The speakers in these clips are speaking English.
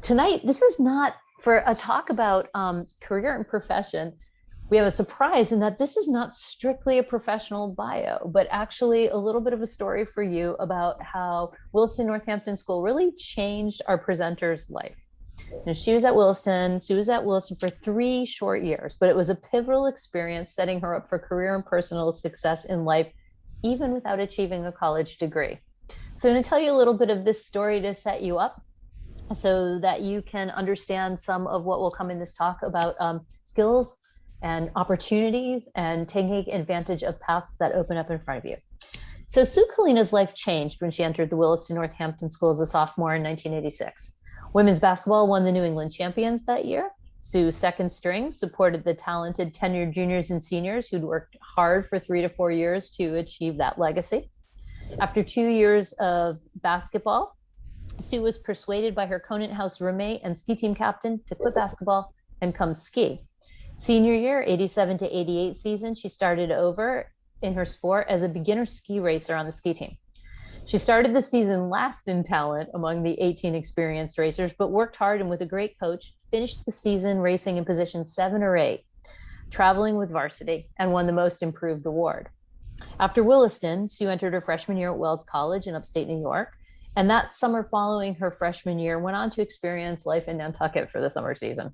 Tonight, this is not for a talk about career and profession. We have a surprise in that this is not strictly a professional bio, but actually a little bit of a story for you about how Williston Northampton School really changed our presenter's life. Now, she was at Williston, Sue was at Williston for 3 short years, but it was a pivotal experience setting her up for career and personal success in life, even without achieving a college degree. So I'm going to tell you a little bit of this story to set you up so that you can understand some of what will come in this talk about skills and opportunities and taking advantage of paths that open up in front of you. So Sue Colina's life changed when she entered the Williston Northampton School as a sophomore in 1986. Women's basketball won the New England champions that year. Sue's second string supported the talented tenured juniors and seniors who'd worked hard for 3 to 4 years to achieve that legacy. After 2 years of basketball, Sue was persuaded by her Conant House roommate and ski team captain to quit basketball and come ski. Senior year, 87 to 88 season, she started over in her sport as a beginner ski racer on the ski team. She started the season last in talent among the 18 experienced racers, but worked hard and with a great coach, finished the season racing in position 7 or 8, traveling with varsity, and won the Most Improved award. After Williston, Sue entered her freshman year at Wells College in upstate New York. And that summer following her freshman year, went on to experience life in Nantucket for the summer season.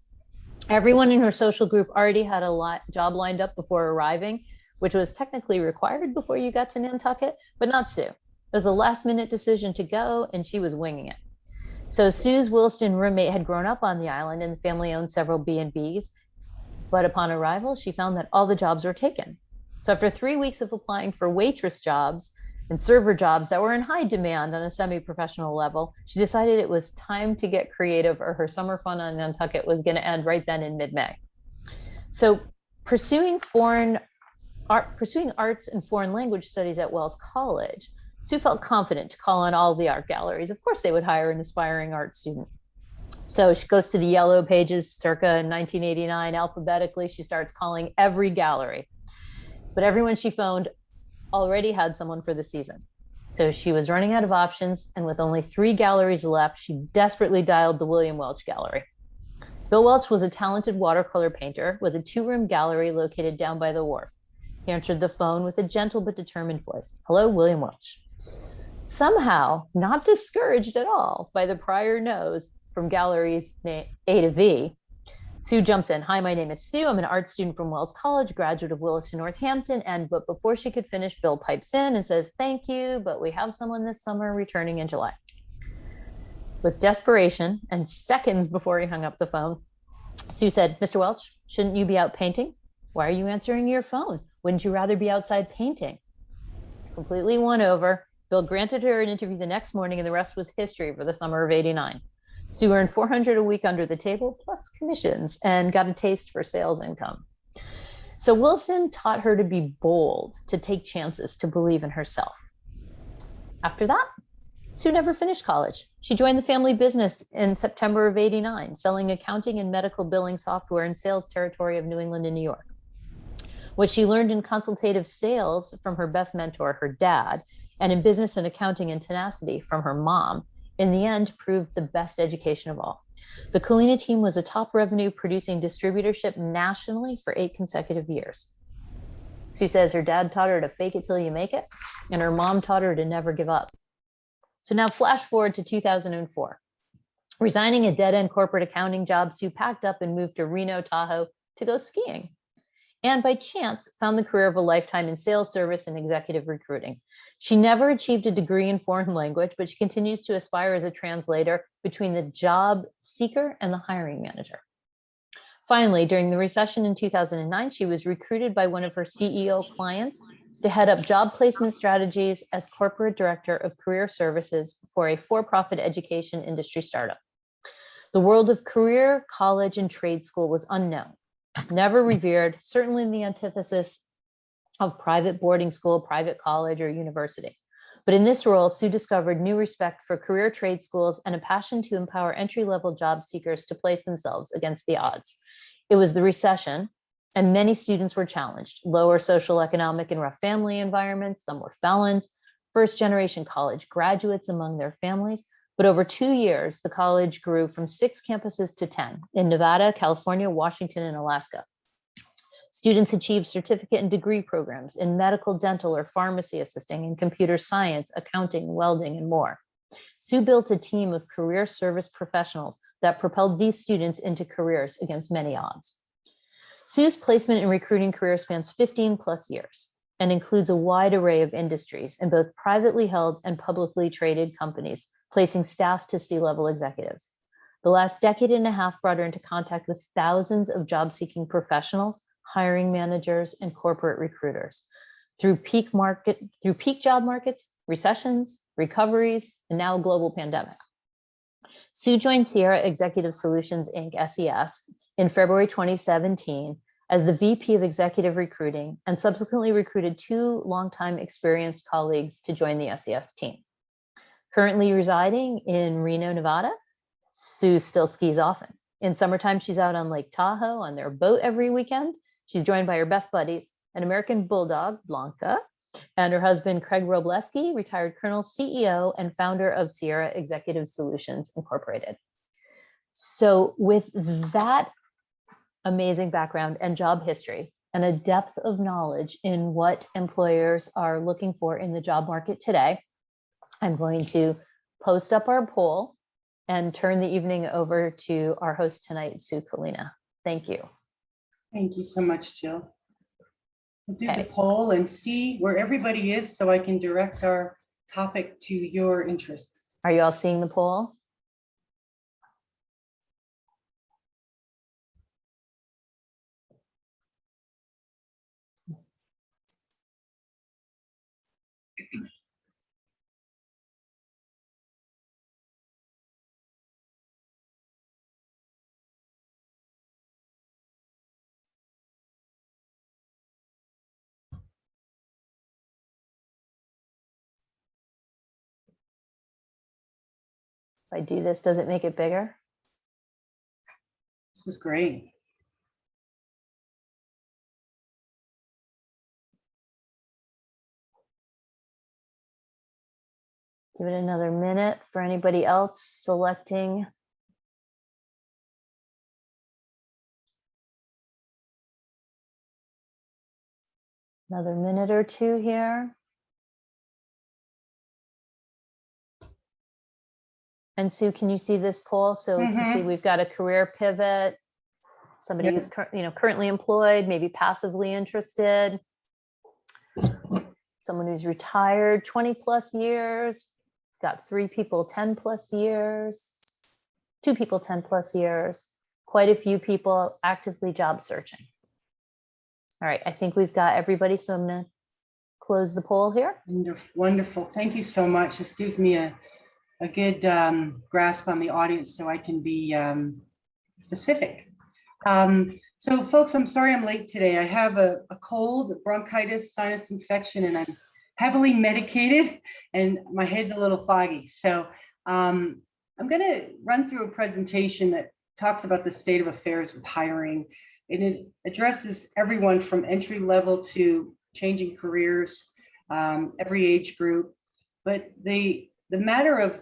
Everyone in her social group already had a job lined up before arriving, which was technically required before you got to Nantucket, but not Sue. It was a last minute decision to go, and she was winging it. So Sue's Williston roommate had grown up on the island, and the family owned several B&Bs. But upon arrival, she found that all the jobs were taken. So after 3 weeks of applying for waitress jobs and server jobs that were in high demand on a semi-professional level, she decided it was time to get creative, or her summer fun on Nantucket was going to end right then in mid-May. So pursuing arts and foreign language studies at Wells College, Sue felt confident to call on all the art galleries. Of course, they would hire an aspiring art student. So she goes to the Yellow Pages circa 1989, alphabetically. She starts calling every gallery. But everyone she phoned already had someone for the season. So she was running out of options, and with only 3 galleries left, she desperately dialed the William Welch Gallery. Bill Welch was a talented watercolor painter with a 2-room gallery located down by the wharf. He answered the phone with a gentle but determined voice. "Hello, William Welch." Somehow, not discouraged at all by the prior no's from galleries A to V, Sue jumps in. "Hi, my name is Sue. I'm an art student from Wells College, graduate of Williston Northampton." But before she could finish, Bill pipes in and says, "Thank you, but we have someone this summer returning in July." With desperation and seconds before he hung up the phone, Sue said, "Mr. Welch, shouldn't you be out painting? Why are you answering your phone? Wouldn't you rather be outside painting?" Completely won over, Bill granted her an interview the next morning, and the rest was history for the summer of '89. Sue earned $400 a week under the table, plus commissions, and got a taste for sales income. So Wilson taught her to be bold, to take chances, to believe in herself. After that, Sue never finished college. She joined the family business in September of '89, selling accounting and medical billing software in sales territory of New England and New York. What she learned in consultative sales from her best mentor, her dad, and in business and accounting and tenacity from her mom, in the end, proved the best education of all. The Colina team was a top revenue producing distributorship nationally for 8 consecutive years. Sue says her dad taught her to fake it till you make it, and her mom taught her to never give up. So now flash forward to 2004. Resigning a dead-end corporate accounting job, Sue packed up and moved to Reno, Tahoe to go skiing. And by chance, found the career of a lifetime in sales service and executive recruiting. She never achieved a degree in foreign language, but she continues to aspire as a translator between the job seeker and the hiring manager. Finally, during the recession in 2009, she was recruited by one of her CEO clients to head up job placement strategies as corporate director of career services for a for-profit education industry startup. The world of career, college, and trade school was unknown, never revered, certainly the antithesis of private boarding school, private college, or university. But in this role, Sue discovered new respect for career trade schools and a passion to empower entry-level job seekers to place themselves against the odds. It was the recession, and many students were challenged. Lower social, economic, and rough family environments. Some were felons, first-generation college graduates among their families. But over 2 years, the college grew from 6 campuses to 10 in Nevada, California, Washington, and Alaska. Students achieved certificate and degree programs in medical, dental, or pharmacy assisting, in computer science, accounting, welding, and more. Sue built a team of career service professionals that propelled these students into careers against many odds. Sue's placement and recruiting career spans 15 plus years and includes a wide array of industries in both privately held and publicly traded companies, placing staff to C-level executives. The last decade and a half brought her into contact with thousands of job-seeking professionals, hiring managers, and corporate recruiters through peak job markets, recessions, recoveries, and now a global pandemic. Sue joined Sierra Executive Solutions, Inc., SES, in February 2017 as the VP of Executive Recruiting, and subsequently recruited 2 longtime experienced colleagues to join the SES team. Currently residing in Reno, Nevada, Sue still skis often. In summertime, she's out on Lake Tahoe on their boat every weekend. She's joined by her best buddies, an American bulldog, Blanca, and her husband, Craig Robleski, retired Colonel, CEO, and founder of Sierra Executive Solutions, Incorporated. So with that amazing background and job history and a depth of knowledge in what employers are looking for in the job market today, I'm going to post up our poll and turn the evening over to our host tonight, Sue Colina. Thank you. Thank you so much, Jill. We'll do the poll and see where everybody is so I can direct our topic to your interests. Are you all seeing the poll? If I do this, does it make it bigger? This is great. Give it another minute for anybody else selecting. Another minute or two here. And Sue, can you see this poll? So we can see we've got a career pivot, somebody who's currently employed, maybe passively interested, someone who's retired 20 plus years, got 3 people 10 plus years, 2 people 10 plus years, quite a few people actively job searching. All right, I think we've got everybody, so I'm going to close the poll here. Wonderful. Thank you so much. This gives me a good grasp on the audience so I can be specific. So folks, I'm sorry I'm late today. I have a cold, bronchitis, sinus infection, and I'm heavily medicated and my head's a little foggy. So I'm going to run through a presentation that talks about the state of affairs with hiring, and it addresses everyone from entry level to changing careers, every age group. But the matter of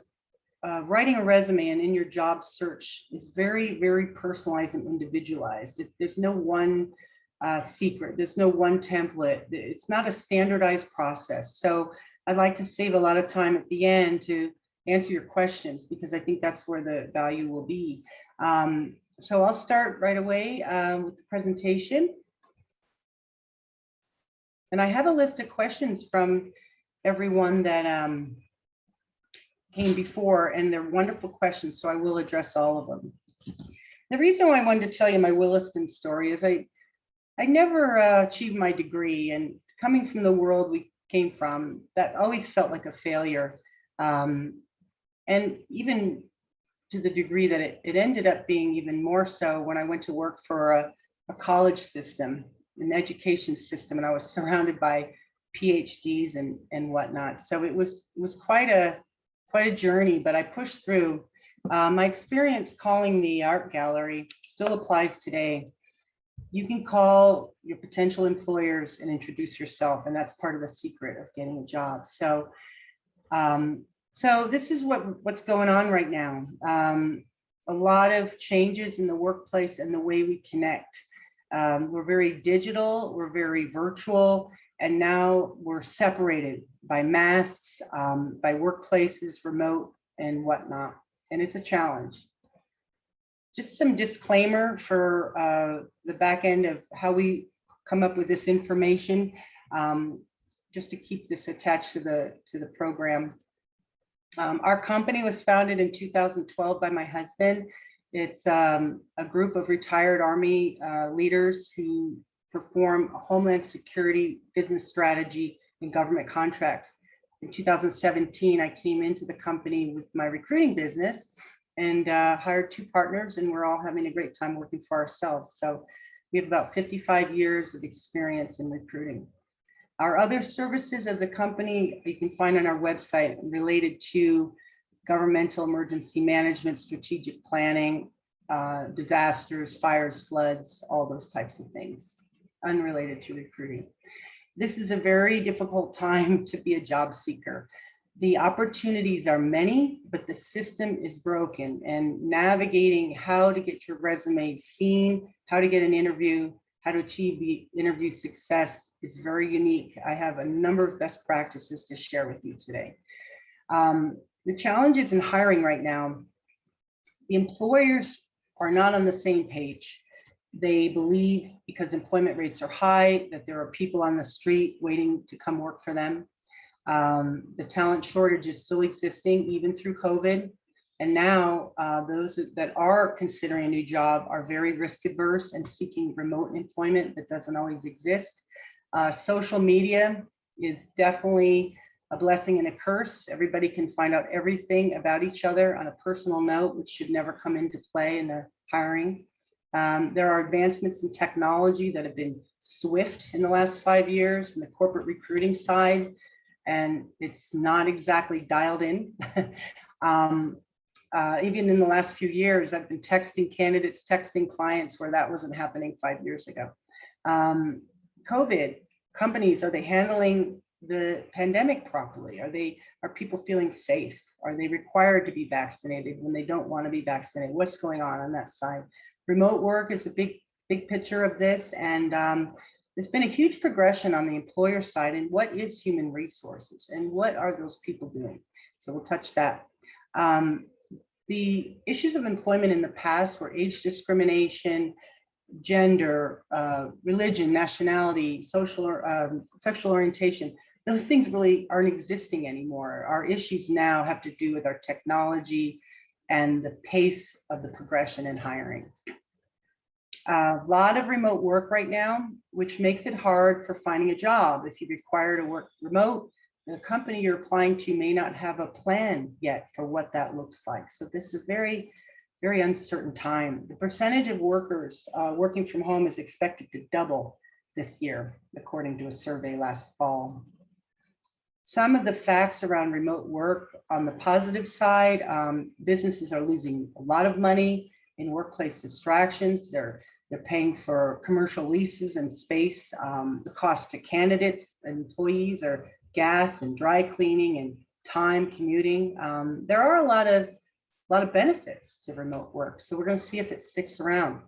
writing a resume and in your job search is very, very personalized and individualized. There's no one secret, there's no one template. It's not a standardized process. So I'd like to save a lot of time at the end to answer your questions, because I think that's where the value will be. So I'll start right away with the presentation. And I have a list of questions from everyone that came before, and they're wonderful questions, so I will address all of them. The reason why I wanted to tell you my Williston story is I never achieved my degree, and coming from the world we came from, that always felt like a failure. And even to the degree that it ended up being even more so when I went to work for a college system, an education system, and I was surrounded by PhDs and whatnot. So it was quite a journey, but I pushed through. My experience calling the art gallery still applies today. You can call your potential employers and introduce yourself, and that's part of the secret of getting a job. So So this is what's going on right now. A lot of changes in the workplace and the way we connect. We're very digital, we're very virtual, and now we're separated by masks, by workplaces, remote and whatnot. And it's a challenge. Just some disclaimer for the back end of how we come up with this information, just to keep this attached to the program. Our company was founded in 2012 by my husband. It's a group of retired Army leaders who perform homeland security, business strategy, and government contracts. In 2017, I came into the company with my recruiting business and hired 2 partners, and we're all having a great time working for ourselves. So we have about 55 years of experience in recruiting. Our other services as a company, you can find on our website related to governmental emergency management, strategic planning, disasters, fires, floods, all those types of things, unrelated to recruiting. This is a very difficult time to be a job seeker. The opportunities are many, but the system is broken, and navigating how to get your resume seen, how to get an interview, how to achieve the interview success is very unique. I have a number of best practices to share with you today. The challenges in hiring right now, the employers are not on the same page. They believe because employment rates are high that there are people on the street waiting to come work for them. The talent shortage is still existing even through COVID. And now those that are considering a new job are very risk averse and seeking remote employment that doesn't always exist. Social media is definitely a blessing and a curse. Everybody can find out everything about each other on a personal note, which should never come into play in the hiring. There are advancements in technology that have been swift in the last 5 years in the corporate recruiting side, and it's not exactly dialed in. Even in the last few years, I've been texting candidates, texting clients where that wasn't happening 5 years ago. COVID, companies, are they handling the pandemic properly? Are people feeling safe? Are they required to be vaccinated when they don't want to be vaccinated? What's going on that side? Remote work is a big picture of this, and there's been a huge progression on the employer side. And what is human resources, and what are those people doing? So we'll touch that. The issues of employment in the past were age discrimination, gender, religion, nationality, social or sexual orientation. Those things really aren't existing anymore. Our issues now have to do with our technology and the pace of the progression in hiring. A lot of remote work right now, which makes it hard for finding a job. If you require to work remote, the company you're applying to may not have a plan yet for what that looks like. So this is a very, very uncertain time. The percentage of workers working from home is expected to double this year, according to a survey last fall. Some of the facts around remote work on the positive side, businesses are losing a lot of money in workplace distractions. They're paying for commercial leases and space. The cost to candidates and employees are gas and dry cleaning and time commuting. There are a lot of benefits to remote work. So we're going to see if it sticks around.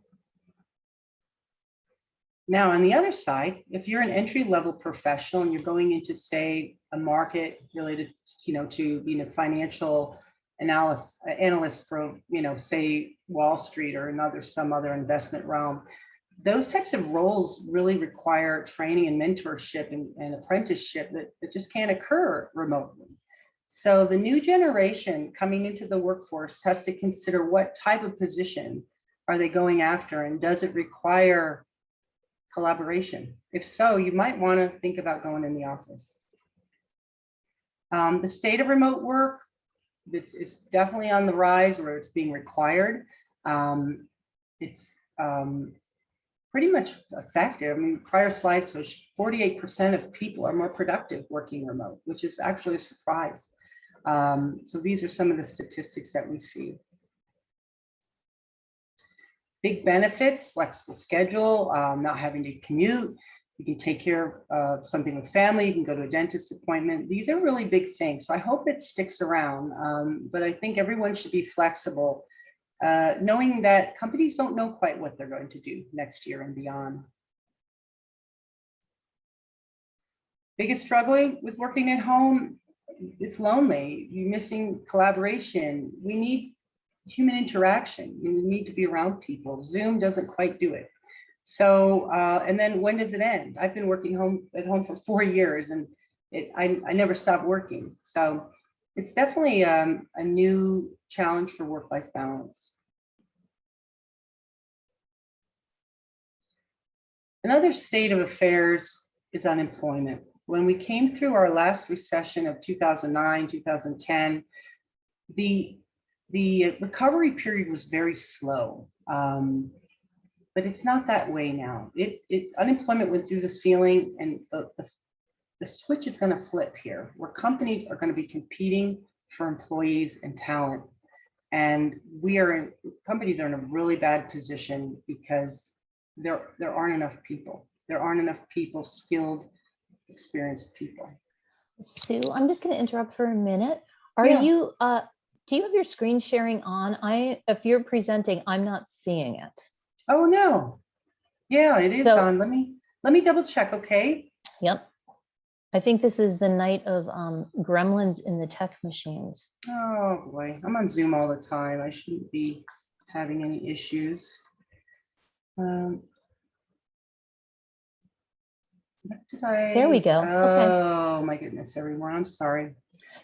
Now, on the other side, if you're an entry-level professional and you're going into, say, a market related, to being a financial analyst for, say, Wall Street or some other investment realm, those types of roles really require training and mentorship and apprenticeship that just can't occur remotely. So the new generation coming into the workforce has to consider what type of position are they going after, and does it require collaboration? If so, you might want to think about going in the office. The state of remote work, it's definitely on the rise where it's being required. It's pretty much effective. I mean, prior slide, so 48% of people are more productive working remote, which is actually a surprise. So these are some of the statistics that we see. Big benefits: flexible schedule, not having to commute, You can take care of something with family. You can go to a dentist appointment. These are really big things. So I hope it sticks around. But I think everyone should be flexible, knowing that companies don't know quite what they're going to do next year and beyond. Biggest struggle with working at home, it's lonely. You're missing collaboration. We need human interaction. We need to be around people. Zoom doesn't quite do it. So, and then when does it end? I've been working at home for 4 years, and I never stopped working. So it's definitely a new challenge for work-life balance. Another state of affairs is unemployment. When we came through our last recession of 2009, 2010, the recovery period was very slow. But it's not that way now. Unemployment went through the ceiling, and the switch is going to flip here, where companies are going to be competing for employees and talent. And companies are in a really bad position because there aren't enough people. There aren't enough people, skilled, experienced people. Sue, I'm just going to interrupt for a minute. Do you have your screen sharing on? If you're presenting, I'm not seeing it. Oh no. Yeah, it is on. Let me double check, okay? Yep. I think this is the night of gremlins in the tech machines. Oh boy, I'm on Zoom all the time. I shouldn't be having any issues. There we go. Oh okay. My goodness, everyone, I'm sorry.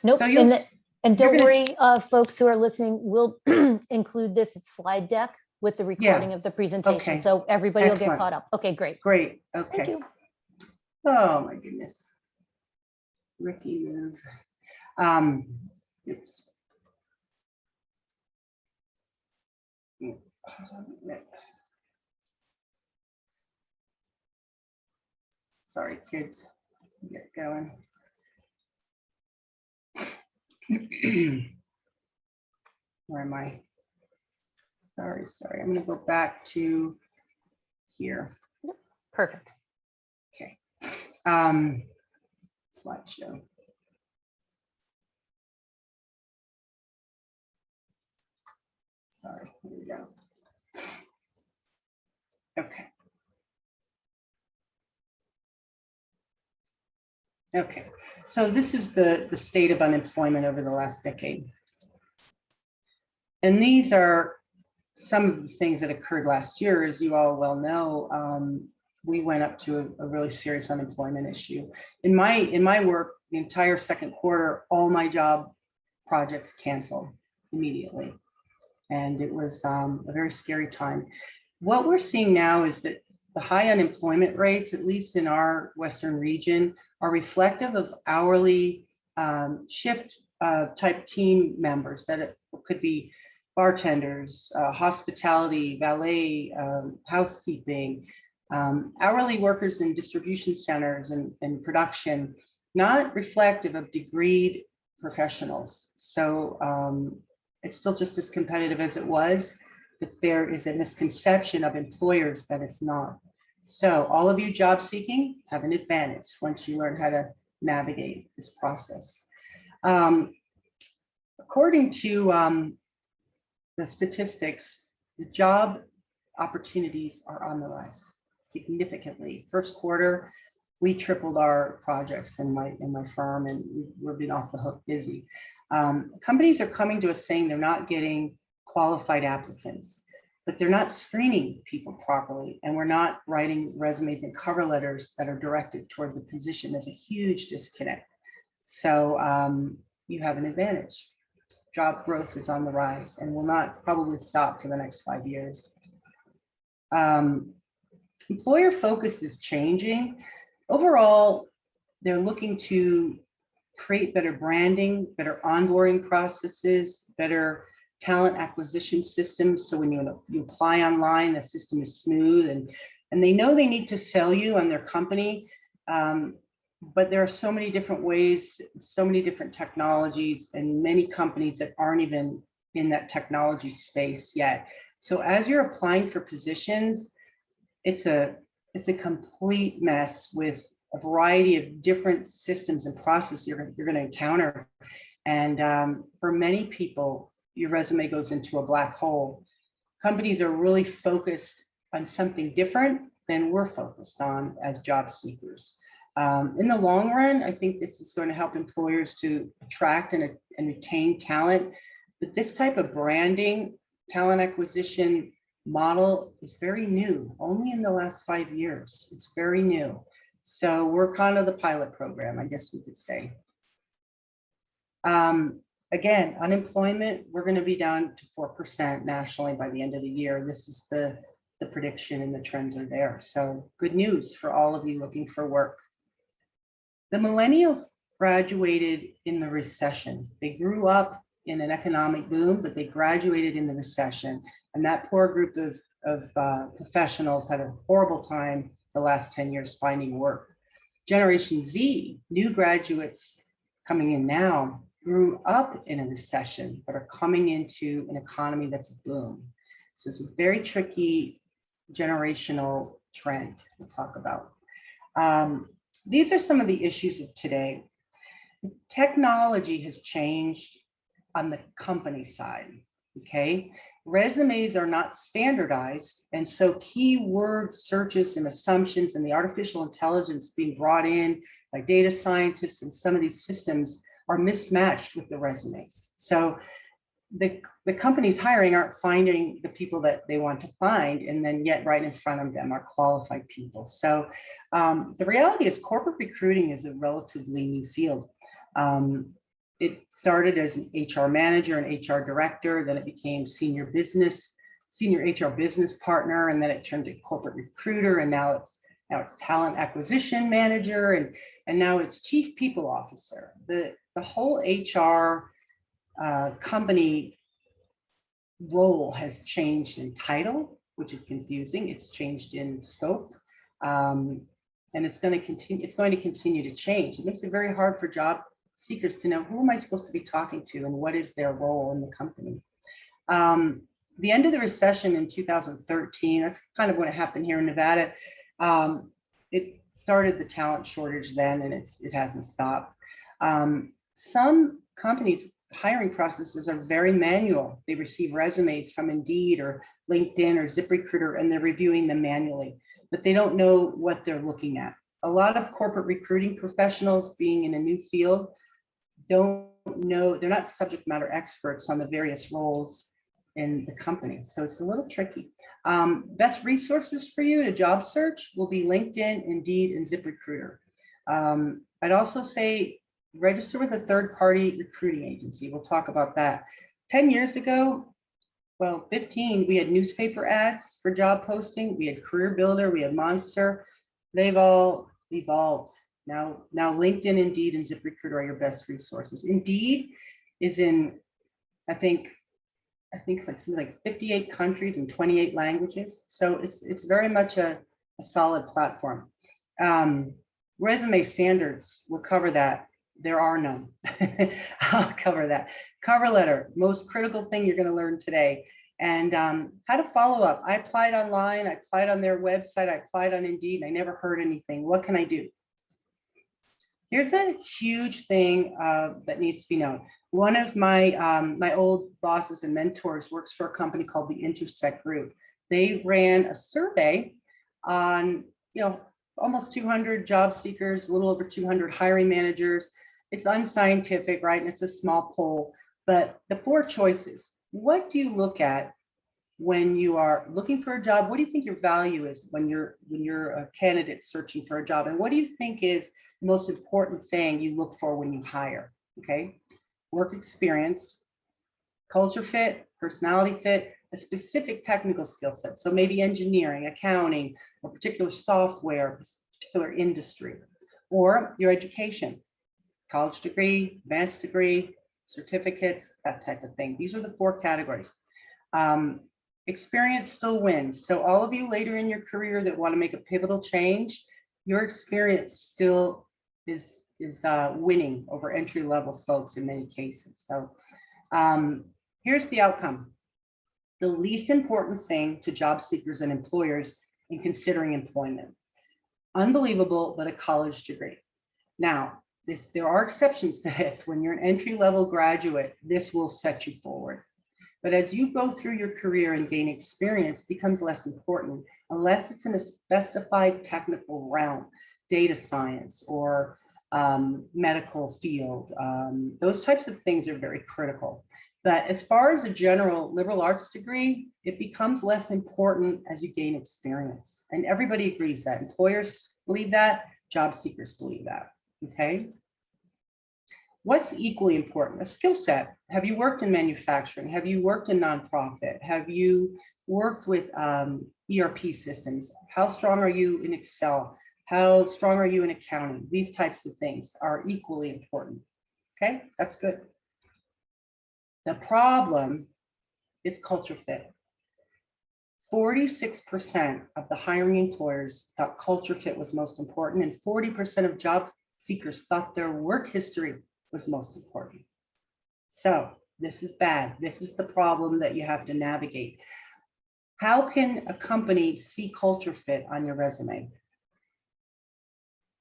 Nope. So and don't worry, folks who are listening, we'll include this slide deck with the recording of the presentation. Okay. So everybody will get caught up. Okay, great. Great. Okay. Thank you. Oh my goodness. Ricky move. Oops. Sorry, kids. Get going. Where am I? Sorry. I'm going to go back to here. Perfect. Okay. Slideshow. Sorry. Here we go. Okay. Okay. So this is the state of unemployment over the last decade. And these are some of the things that occurred last year. As you all well know, we went up to a really serious unemployment issue. In my work, the entire second quarter, all my job projects canceled immediately. And it was a very scary time. What we're seeing now is that the high unemployment rates, at least in our Western region, are reflective of hourly shift type team members, that it could be bartenders, hospitality, valet, housekeeping, hourly workers in distribution centers and production, not reflective of degreed professionals. So it's still just as competitive as it was, but there is a misconception of employers that it's not. So all of you job seeking have an advantage once you learn how to navigate this process. According to the statistics, the job opportunities are on the rise significantly. First quarter, we tripled our projects in my firm, and we've been off the hook busy. Companies are coming to us saying they're not getting qualified applicants, but they're not screening people properly, and we're not writing resumes and cover letters that are directed toward the position. There's a huge disconnect. So you have an advantage. Job growth is on the rise and will not probably stop for the next 5 years. Employer focus is changing. Overall, they're looking to create better branding, better onboarding processes, better talent acquisition systems. So when you apply online, the system is smooth, and they know they need to sell you on their company. But there are so many different ways, so many different technologies, and many companies that aren't even in that technology space yet. So as you're applying for positions, it's a it's a complete mess with a variety of different systems and processes you're going to encounter. And for many people, your resume goes into a black hole. Companies are really focused on something different than we're focused on as job seekers. In the long run, I think this is going to help employers to attract and retain talent. But this type of branding, talent acquisition model is very new, only in the last 5 years. It's very new. So we're kind of the pilot program, I guess we could say. Again, unemployment, we're going to be down to 4% nationally by the end of the year. This is the prediction, and the trends are there. So good news for all of you looking for work. The millennials graduated in the recession. They grew up in an economic boom, but they graduated in the recession. And that poor group of professionals had a horrible time the last 10 years finding work. Generation Z, new graduates coming in now, grew up in a recession, but are coming into an economy that's a boom. So it's a very tricky generational trend to talk about. These are some of the issues of today. Technology has changed on the company side, okay? Resumes are not standardized, and so keyword searches and assumptions and the artificial intelligence being brought in by data scientists and some of these systems are mismatched with the resumes. So the companies hiring aren't finding the people that they want to find, and then yet right in front of them are qualified people. So the reality is corporate recruiting is a relatively new field. It started as an HR manager and HR director, then it became senior HR business partner, and then it turned to corporate recruiter, and now it's talent acquisition manager, and now it's chief people officer. The whole HR company role has changed in title, which is confusing. It's changed in scope, and it's going to continue to change. It makes it very hard for job seekers to know, who am I supposed to be talking to and what is their role in the company. The end of the recession in 2013, that's kind of when it happened here in Nevada. It started the talent shortage then, and it hasn't stopped. Some companies' hiring processes are very manual. They receive resumes from Indeed or LinkedIn or ZipRecruiter, and they're reviewing them manually, but they don't know what they're looking at. A lot of corporate recruiting professionals, being in a new field, don't know, they're not subject matter experts on the various roles in the company. So it's a little tricky. Best resources for you to job search will be LinkedIn, Indeed, and ZipRecruiter. I'd also say register with a third-party recruiting agency. We'll talk about that. 10 years ago, well, 15, we had newspaper ads for job posting. We had Career Builder, we had Monster. They've all evolved. Now LinkedIn, Indeed, and ZipRecruiter are your best resources. Indeed is in, I think it's like something like 58 countries and 28 languages. So it's very much a solid platform. Resume standards, we'll cover that. There are none. I'll cover that. Cover letter, most critical thing you're going to learn today. And how to follow up. I applied online, I applied on their website, I applied on Indeed, and I never heard anything. What can I do? Here's a huge thing that needs to be known. One of my my old bosses and mentors works for a company called the Intersect Group. They ran a survey on, almost 200 job seekers, a little over 200 hiring managers. It's unscientific, right? And it's a small poll, but the 4 choices. What do you look at when you are looking for a job? What do you think your value is when you're a candidate searching for a job? And what do you think is the most important thing you look for when you hire? Okay, work experience, culture fit, personality fit, a specific technical skill set. So maybe engineering, accounting, or particular software, particular industry, or your education, college degree, advanced degree, certificates, that type of thing. These are the 4 categories. Experience still wins. So all of you later in your career that want to make a pivotal change, your experience still is winning over entry-level folks in many cases. So here's the outcome. The least important thing to job seekers and employers in considering employment. Unbelievable, but a college degree. Now, there are exceptions to this. When you're an entry-level graduate, this will set you forward. But as you go through your career and gain experience, it becomes less important unless it's in a specified technical realm, data science or medical field. Those types of things are very critical. But as far as a general liberal arts degree, it becomes less important as you gain experience. And everybody agrees that. Employers believe that, job seekers believe that, okay? What's equally important? A skill set. Have you worked in manufacturing? Have you worked in nonprofit? Have you worked with ERP systems? How strong are you in Excel? How strong are you in accounting? These types of things are equally important. Okay, that's good. The problem is culture fit. 46% of the hiring employers thought culture fit was most important, and 40% of job seekers thought their work history was most important. So this is bad. This is the problem that you have to navigate. How can a company see culture fit on your resume?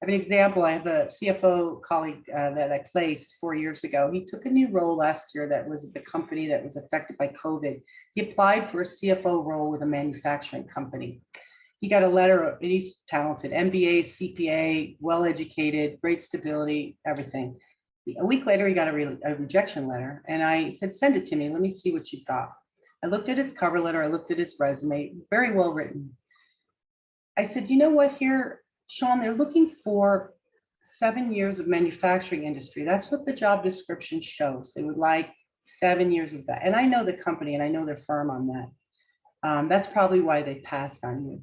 I have an example. I have a CFO colleague that I placed 4 years ago. He took a new role last year that was the company that was affected by COVID. He applied for a CFO role with a manufacturing company. He got a letter, and he's talented, MBA, CPA, well-educated, great stability, everything. A week later, he got a rejection letter, and I said, send it to me. Let me see what you've got. I looked at his cover letter. I looked at his resume, very well written. I said, you know what here, Sean, they're looking for 7 years of manufacturing industry. That's what the job description shows. They would like 7 years of that. And I know the company and I know their firm on that. That's probably why they passed on you.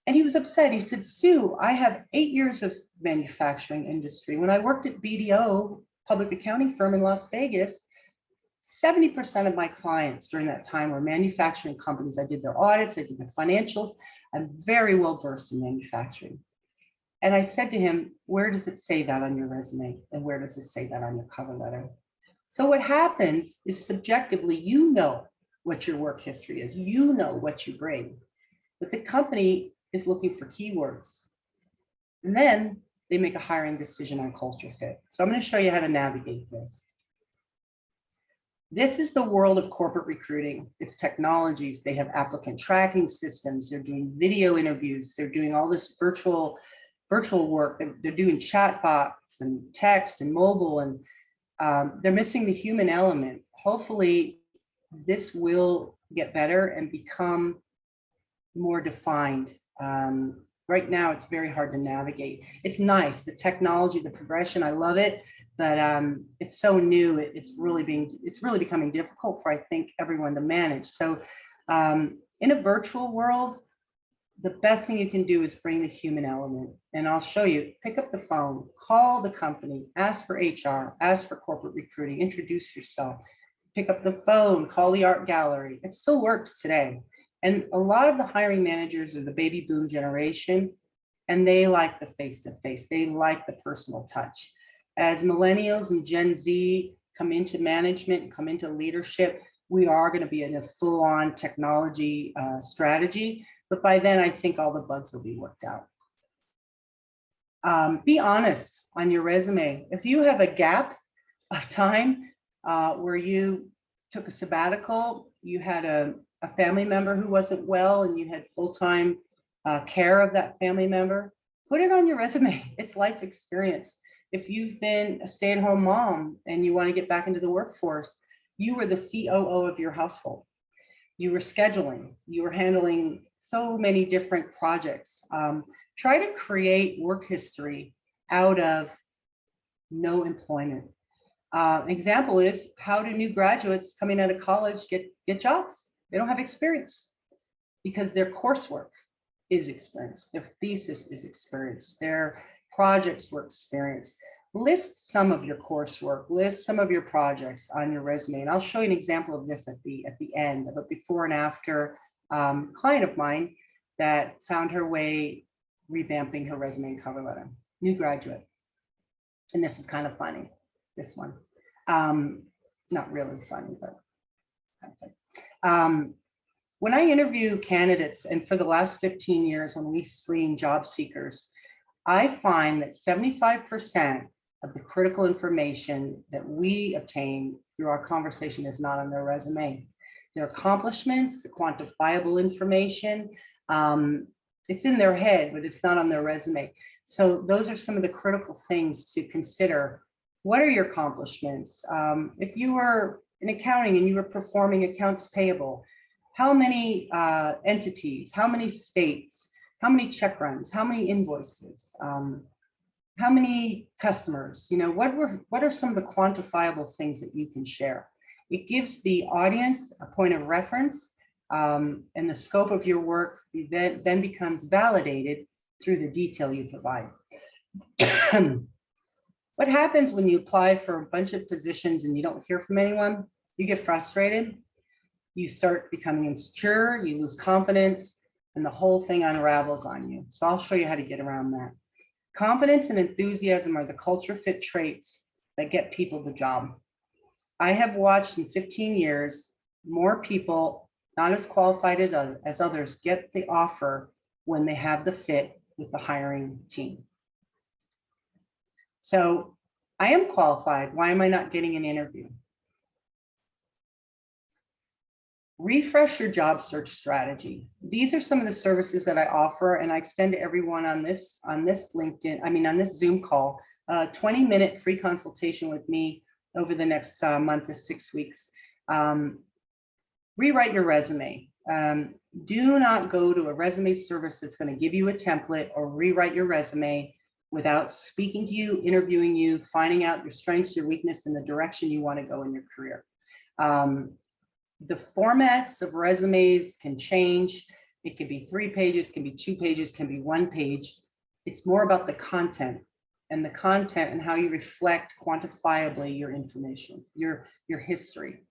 And he was upset. He said, Sue, I have 8 years of manufacturing industry. When I worked at BDO, public accounting firm in Las Vegas, 70% of my clients during that time were manufacturing companies. I did their audits, I did their financials. I'm very well versed in manufacturing. And I said to him, where does it say that on your resume? And where does it say that on your cover letter? So what happens is subjectively, you know what your work history is. You know what you bring. But the company is looking for keywords. And then they make a hiring decision on culture fit. So I'm going to show you how to navigate this. This is the world of corporate recruiting. It's technologies. They have applicant tracking systems. They're doing video interviews. They're doing all this virtual work. They're doing chat bots and text and mobile, and they're missing the human element. Hopefully, this will get better and become more defined. Right now, it's very hard to navigate. It's nice, the technology, the progression, I love it, but it's so new. It's really becoming difficult for, I think, everyone to manage. So in a virtual world, the best thing you can do is bring the human element. And I'll show you, pick up the phone, call the company, ask for HR, ask for corporate recruiting, introduce yourself, pick up the phone, call the art gallery. It still works today. And a lot of the hiring managers are the baby boom generation, and they like the face-to-face. They like the personal touch. As millennials and Gen Z come into management, come into leadership, we are going to be in a full-on technology strategy. But by then, I think all the bugs will be worked out. Be honest on your resume. If you have a gap of time where you took a sabbatical, you had a family member who wasn't well, and you had full-time care of that family member, put it on your resume. It's life experience. If you've been a stay-at-home mom and you want to get back into the workforce, you were the COO of your household. You were scheduling, you were handling so many different projects. Try to create work history out of no employment. Example is, how do new graduates coming out of college get jobs? They don't have experience because their coursework is experience, their thesis is experience, their projects were experience. List some of your coursework, list some of your projects on your resume, and I'll show you an example of this at the end of a before and after client of mine that found her way revamping her resume and cover letter. New graduate, and this is kind of funny. This one, not really funny, but something. When I interview candidates, and for the last 15 years when we screen job seekers, I find that 75% of the critical information that we obtain through our conversation is not on their resume. Their accomplishments, the quantifiable information, it's in their head, but it's not on their resume. So those are some of the critical things to consider. What are your accomplishments? If you were in accounting and you were performing accounts payable, how many entities, how many states, how many check runs, how many invoices, how many customers, what are some of the quantifiable things that you can share? It gives the audience a point of reference, and the scope of your work then becomes validated through the detail you provide. What happens when you apply for a bunch of positions and you don't hear from anyone? You get frustrated, you start becoming insecure, you lose confidence, and the whole thing unravels on you. So I'll show you how to get around that. Confidence and enthusiasm are the culture fit traits that get people the job. I have watched in 15 years, more people not as qualified as others get the offer when they have the fit with the hiring team. So I am qualified. Why am I not getting an interview? Refresh your job search strategy. These are some of the services that I offer, and I extend to everyone on this LinkedIn, on this Zoom call, 20-minute free consultation with me over the next month to 6 weeks. Rewrite your resume. Do not go to a resume service that's going to give you a template or rewrite your resume without speaking to you, interviewing you, finding out your strengths, your weakness, and the direction you want to go in your career. The formats of resumes can change. It could be 3 pages, can be 2 pages, can be 1 page. It's more about the content and how you reflect quantifiably your information, your history.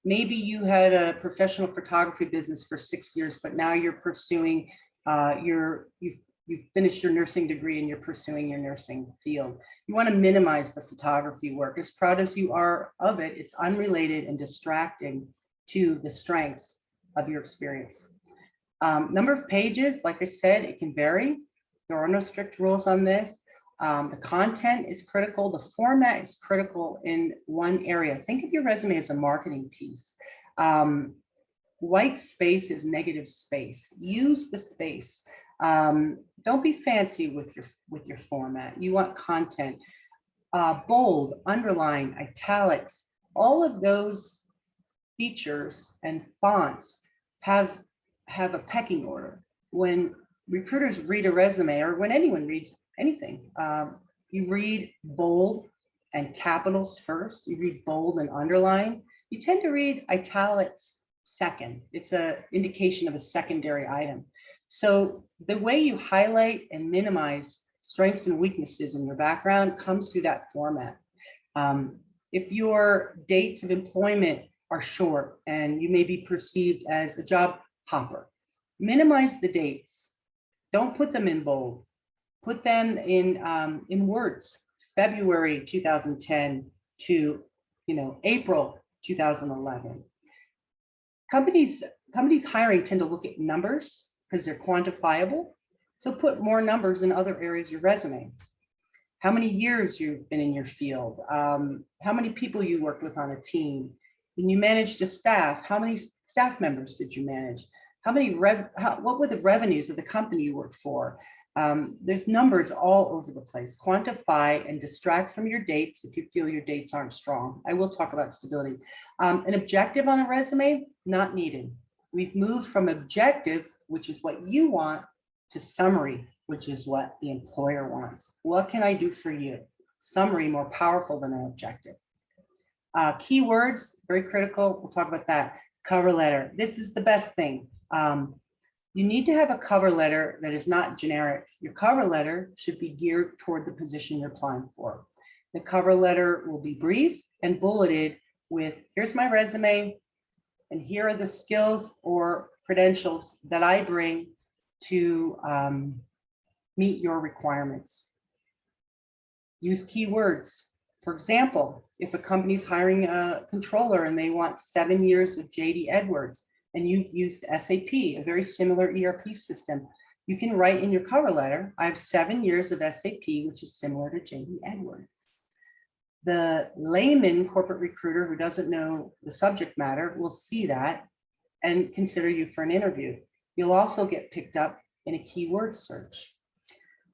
Maybe you had a professional photography business for 6 years, but now you're pursuing you've finished your nursing degree and you're pursuing your nursing field. You want to minimize the photography work. As proud as you are of it, it's unrelated and distracting to the strengths of your experience. Number of pages, like I said, it can vary. There are no strict rules on this. The content is critical. The format is critical in one area. Think of your resume as a marketing piece. White space is negative space. Use the space. Don't be fancy with your format. You want content. Bold, underline, italics, all of those features and fonts have a pecking order. When recruiters read a resume, or when anyone reads anything, you read bold and capitals first, you read bold and underline. You tend to read italics second. It's an indication of a secondary item. So the way you highlight and minimize strengths and weaknesses in your background comes through that format. If your dates of employment are short and you may be perceived as a job hopper, minimize the dates. Don't put them in bold. Put them in words. February 2010 to April 2011. Companies hiring tend to look at numbers because they're quantifiable. So put more numbers in other areas of your resume. How many years you've been in your field, how many people you worked with on a team. When you managed a staff, how many staff members did you manage? What were the revenues of the company you worked for? There's numbers all over the place. Quantify and distract from your dates if you feel your dates aren't strong. I will talk about stability. An objective on a resume, not needed. We've moved from objective, which is what you want, to summary, which is what the employer wants. What can I do for you? Summary more powerful than an objective. Keywords, very critical. We'll talk about that. Cover letter. This is the best thing. You need to have a cover letter that is not generic. Your cover letter should be geared toward the position you're applying for. The cover letter will be brief and bulleted with, here's my resume, and here are the skills or credentials that I bring to meet your requirements. Use keywords. For example, if a company's hiring a controller and they want 7 years of JD Edwards, and you've used SAP, a very similar ERP system, you can write in your cover letter, I have 7 years of SAP, which is similar to J.D. Edwards. The layman corporate recruiter who doesn't know the subject matter will see that and consider you for an interview. You'll also get picked up in a keyword search.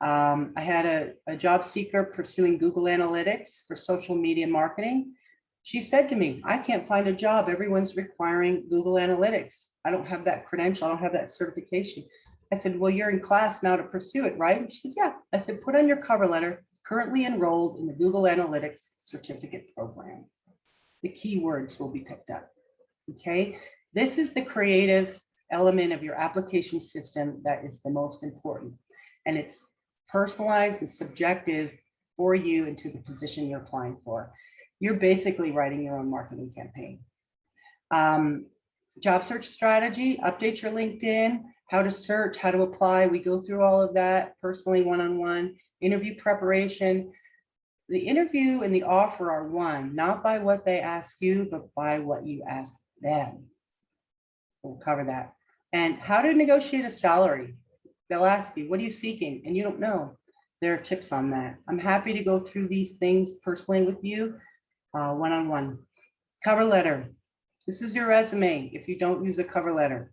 I had a job seeker pursuing Google Analytics for social media marketing. She said to me, I can't find a job. Everyone's requiring Google Analytics. I don't have that credential. I don't have that certification. I said, well, you're in class now to pursue it, right? She said, yeah. I said, put on your cover letter, currently enrolled in the Google Analytics certificate program. The keywords will be picked up, okay? This is the creative element of your application system that is the most important. And it's personalized and subjective for you and to the position you're applying for. You're basically writing your own marketing campaign. Job search strategy, update your LinkedIn, how to search, how to apply. We go through all of that personally, one-on-one. Interview preparation. The interview and the offer are won, not by what they ask you, but by what you ask them. So we'll cover that. And how to negotiate a salary. They'll ask you, what are you seeking? And you don't know. There are tips on that. I'm happy to go through these things personally with you, one-on-one. Cover letter. This is your resume if you don't use a cover letter.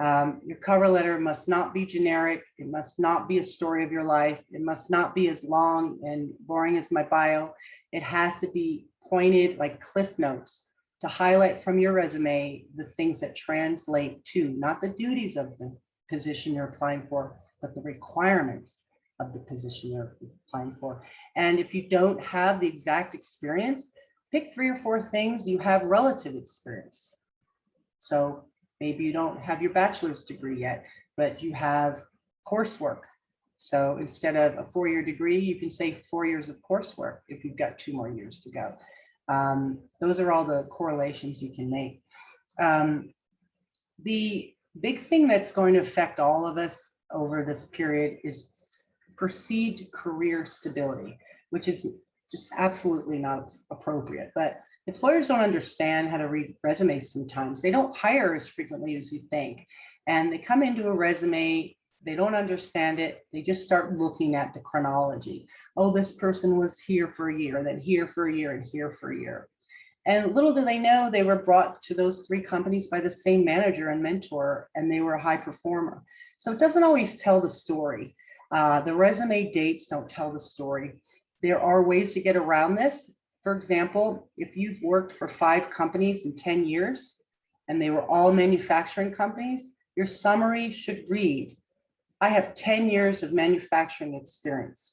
Your cover letter must not be generic. It must not be a story of your life. It must not be as long and boring as my bio. It has to be pointed like cliff notes to highlight from your resume the things that translate to, not the duties of the position you're applying for, but the requirements of the position you're applying for. And if you don't have the exact experience, pick 3 or 4 things you have relative experience. So maybe you don't have your bachelor's degree yet, but you have coursework. So instead of a 4-year degree, you can say 4 years of coursework if you've got 2 more years to go. Those are all the correlations you can make. The big thing that's going to affect all of us over this period is perceived career stability, which is just absolutely not appropriate. But employers don't understand how to read resumes sometimes. They don't hire as frequently as you think. And they come into a resume, they don't understand it. They just start looking at the chronology. Oh, this person was here for a year, then here for a year, and here for a year. And little do they know, they were brought to those 3 companies by the same manager and mentor, and they were a high performer. So it doesn't always tell the story. The resume dates don't tell the story. There are ways to get around this. For example, if you've worked for 5 companies in 10 years, and they were all manufacturing companies, your summary should read, I have 10 years of manufacturing experience.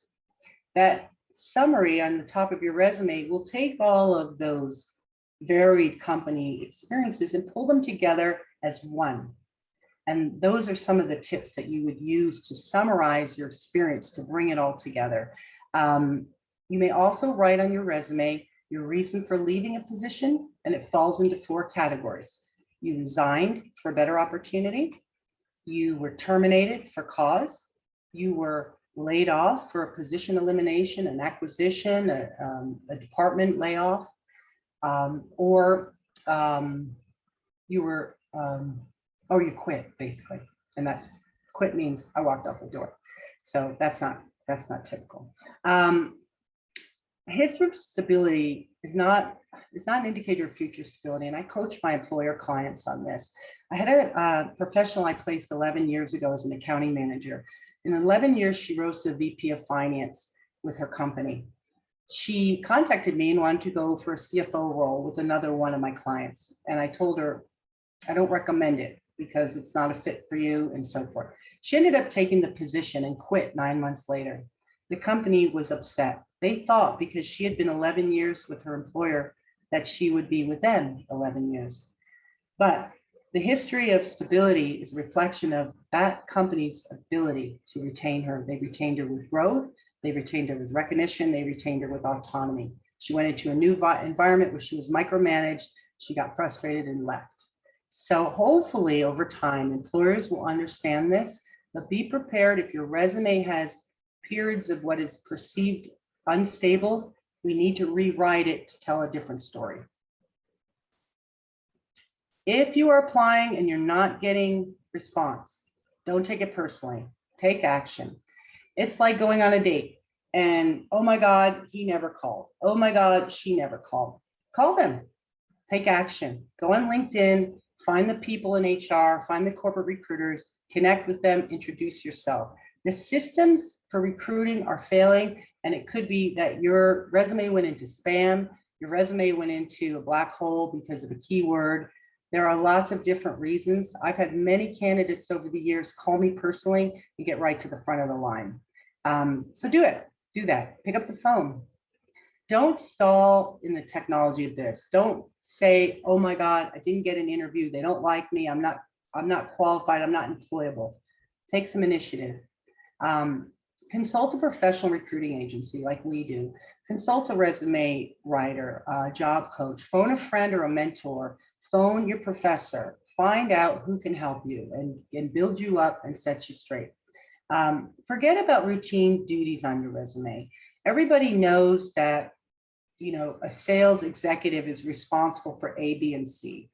That summary on the top of your resume will take all of those varied company experiences and pull them together as one. And those are some of the tips that you would use to summarize your experience, to bring it all together. You may also write on your resume your reason for leaving a position, and it falls into 4 categories. You resigned for a better opportunity. You were terminated for cause. You were laid off for a position elimination, an acquisition, a department layoff, or you quit basically. And that's quit means I walked out the door. So that's not typical. A history of stability is not an indicator of future stability. And I coach my employer clients on this. I had a professional I placed 11 years ago as an accounting manager. In 11 years, she rose to a VP of finance with her company. She contacted me and wanted to go for a CFO role with another one of my clients. And I told her, I don't recommend it because it's not a fit for you and so forth. She ended up taking the position and quit 9 months later. The company was upset. They thought because she had been 11 years with her employer that she would be with them 11 years. But the history of stability is a reflection of that company's ability to retain her. They retained her with growth. They retained her with recognition. They retained her with autonomy. She went into a new environment where she was micromanaged. She got frustrated and left. So hopefully over time, employers will understand this, but be prepared if your resume has periods of what is perceived unstable, we need to rewrite it to tell a different story. If you are applying and you're not getting response, don't take it personally. Take action. It's like going on a date and, oh my God, he never called. Oh my God, she never called. Call them. Take action. Go on LinkedIn, find the people in HR, find the corporate recruiters, connect with them, introduce yourself. The systems for recruiting are failing, and it could be that your resume went into spam, your resume went into a black hole because of a keyword. There are lots of different reasons. I've had many candidates over the years call me personally and get right to the front of the line. So do it. Do that. Pick up the phone. Don't stall in the technology of this. Don't say, oh my God, I didn't get an interview. They don't like me. I'm not qualified. I'm not employable. Take some initiative. Consult a professional recruiting agency like we do. Consult a resume writer, a job coach, phone a friend or a mentor, phone your professor, find out who can help you and build you up and set you straight. Forget about routine duties on your resume. Everybody knows that, a sales executive is responsible for A, B, and C.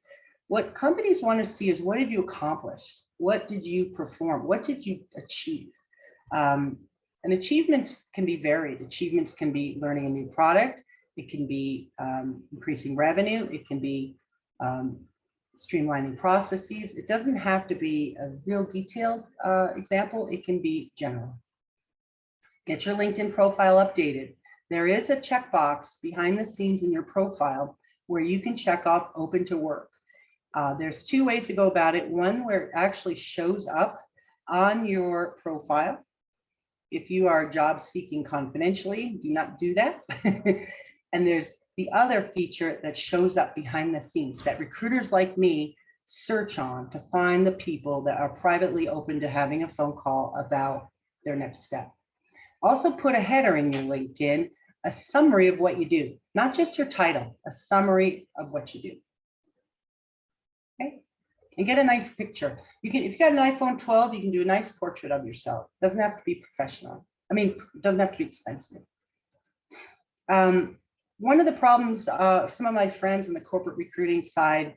What companies want to see is, what did you accomplish? What did you perform? What did you achieve? And achievements can be varied. Achievements can be learning a new product. It can be increasing revenue. It can be streamlining processes. It doesn't have to be a real detailed example. It can be general. Get your LinkedIn profile updated. There is a checkbox behind the scenes in your profile where you can check off open to work. There's two ways to go about it. One where it actually shows up on your profile. If you are job seeking confidentially, do not do that. And there's the other feature that shows up behind the scenes that recruiters like me search on to find the people that are privately open to having a phone call about their next step. Also put a header in your LinkedIn, a summary of what you do, not just your title, a summary of what you do. Okay, and get a nice picture. You can, if you got an iPhone 12, you can do a nice portrait of yourself. It doesn't have to be professional. I mean, it doesn't have to be expensive. One of the problems some of my friends on the corporate recruiting side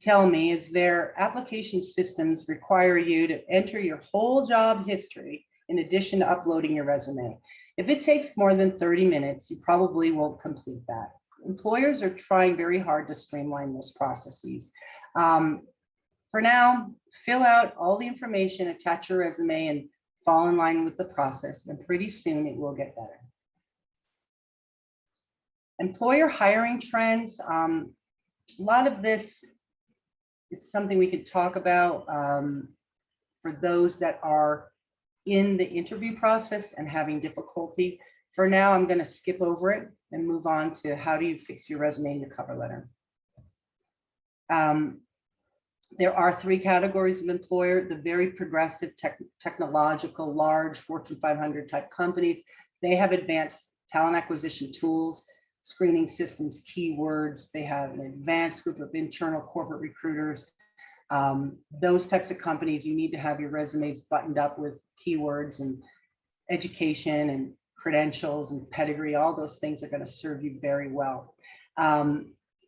tell me is their application systems require you to enter your whole job history in addition to uploading your resume. If it takes more than 30 minutes, you probably won't complete that. Employers are trying very hard to streamline those processes. For now, fill out all the information, attach your resume, and fall in line with the process, and pretty soon it will get better. Employer hiring trends. A lot of this is something we could talk about for those that are in the interview process and having difficulty. For now, I'm going to skip over it and move on to how do you fix your resume and your cover letter. There are three categories of employer: the very progressive, technological, large Fortune 500 type companies. They have advanced talent acquisition tools, screening systems, keywords. They have an advanced group of internal corporate recruiters. Those types of companies, you need to have your resumes buttoned up with keywords and education and credentials and pedigree. All those things are going to serve you very well.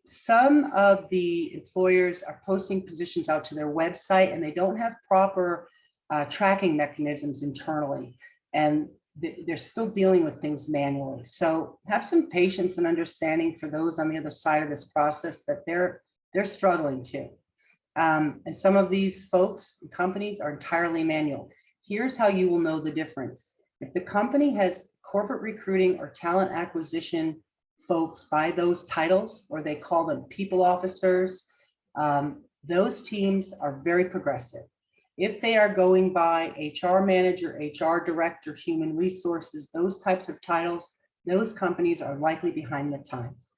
Some of the employers are posting positions out to their website, and they don't have proper tracking mechanisms internally, and they're still dealing with things manually. So have some patience and understanding for those on the other side of this process that they're struggling too. And some of these folks and companies are entirely manual. Here's how you will know the difference. If the company has corporate recruiting or talent acquisition folks by those titles, or they call them people officers, those teams are very progressive. If they are going by HR manager, HR director, human resources, those types of titles, those companies are likely behind the times.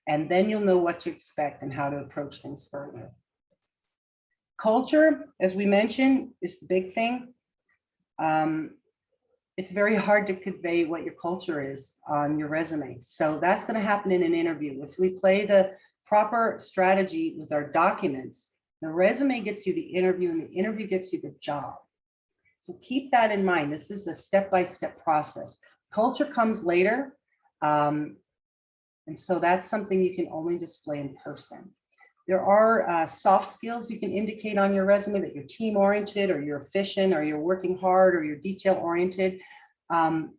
And then you'll know what to expect and how to approach things further. Culture, as we mentioned, is the big thing. It's very hard to convey what your culture is on your resume. So that's going to happen in an interview. If we play the proper strategy with our documents, the resume gets you the interview and the interview gets you the job. So keep that in mind. This is a step-by-step process. Culture comes later. And so that's something you can only display in person. There are soft skills you can indicate on your resume that you're team oriented or you're efficient or you're working hard or you're detail oriented.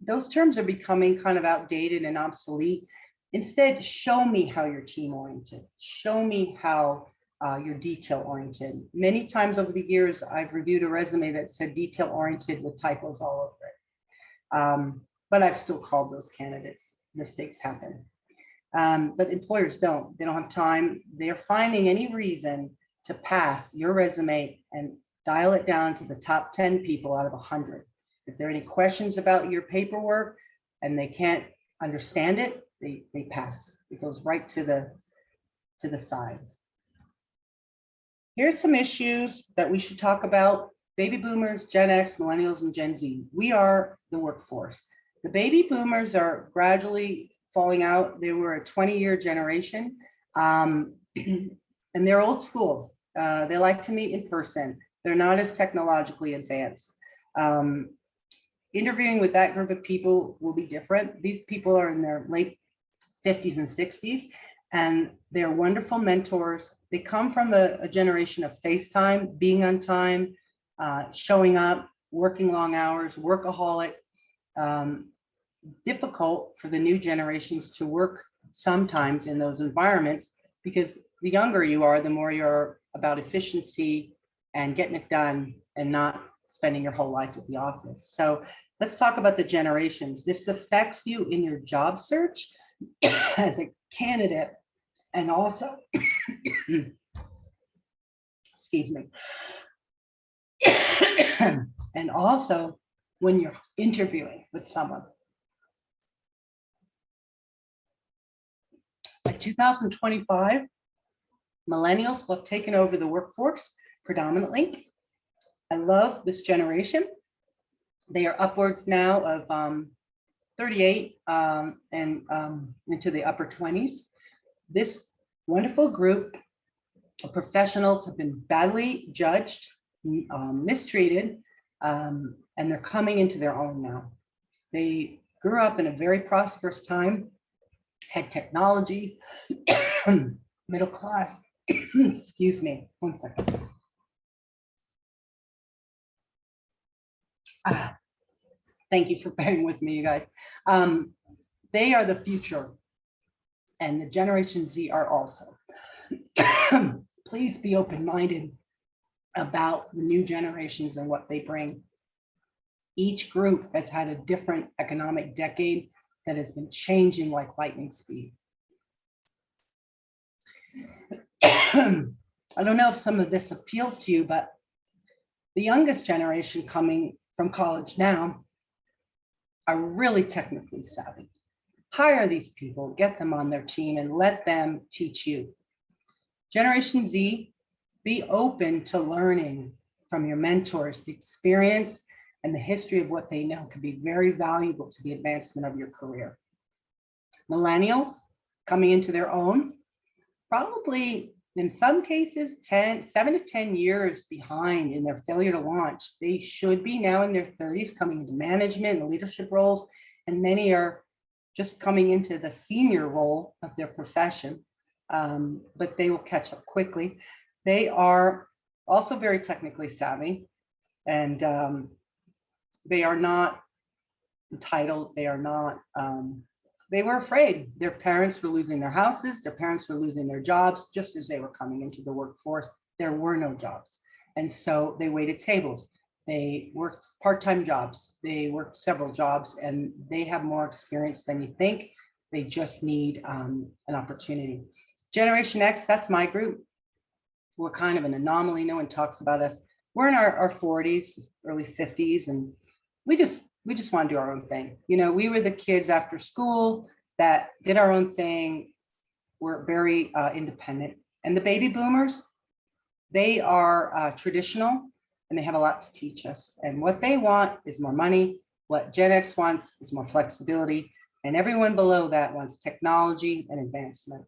Those terms are becoming kind of outdated and obsolete. Instead, show me how you're team oriented. Show me how you're detail oriented. Many times over the years, I've reviewed a resume that said detail oriented with typos all over it. But I've still called those candidates. Mistakes happen. But employers don't. They don't have time. They're finding any reason to pass your resume and dial it down to the top 10 people out of 100. If there are any questions about your paperwork and they can't understand it, they pass. It goes right to the side. Here's some issues that we should talk about. Baby boomers, Gen X, millennials, and Gen Z. We are the workforce. The baby boomers are gradually falling out. They were a 20-year generation, and they're old school. They like to meet in person. They're not as technologically advanced. Interviewing with that group of people will be different. These people are in their late 50s and 60s, and they're wonderful mentors. They come from a generation of FaceTime, being on time, showing up, working long hours, workaholic. Difficult for the new generations to work sometimes in those environments, because the younger you are, the more you're about efficiency and getting it done and not spending your whole life at the office. So let's talk about the generations. This affects you in your job search as a candidate, and also, excuse me, and also when you're interviewing with someone. By 2025, millennials will have taken over the workforce predominantly. I love this generation. They are upwards now of 38 and into the upper 20s. This wonderful group of professionals have been badly judged, mistreated, and they're coming into their own now. They grew up in a very prosperous time, had technology, middle class. Excuse me, one second. Thank you for bearing with me, you guys. They are the future, and the Generation Z are also. Please be open-minded about the new generations and what they bring. Each group has had a different economic decade that has been changing like lightning speed. I don't know if some of this appeals to you, but the youngest generation coming from college now are really technically savvy. Hire these people, get them on their team, and let them teach you. Generation Z, be open to learning from your mentors. The experience and the history of what they know can be very valuable to the advancement of your career. Millennials coming into their own, probably in some cases 7 to 10 years behind in their failure to launch. They should be now in their 30s coming into management and leadership roles, and many are just coming into the senior role of their profession, but they will catch up quickly. They are also very technically savvy, and they are not entitled. They are not, they were afraid. Their parents were losing their houses. Their parents were losing their jobs just as they were coming into the workforce. There were no jobs. And so they waited tables. They worked part-time jobs. They worked several jobs, and they have more experience than you think. They just need an opportunity. Generation X, that's my group. We're kind of an anomaly. No one talks about us. We're in our 40s, early 50s, and we just want to do our own thing. You know, we were the kids after school that did our own thing. We're very independent. And the baby boomers, they are traditional, and they have a lot to teach us. And what they want is more money. What Gen X wants is more flexibility. And everyone below that wants technology and advancement.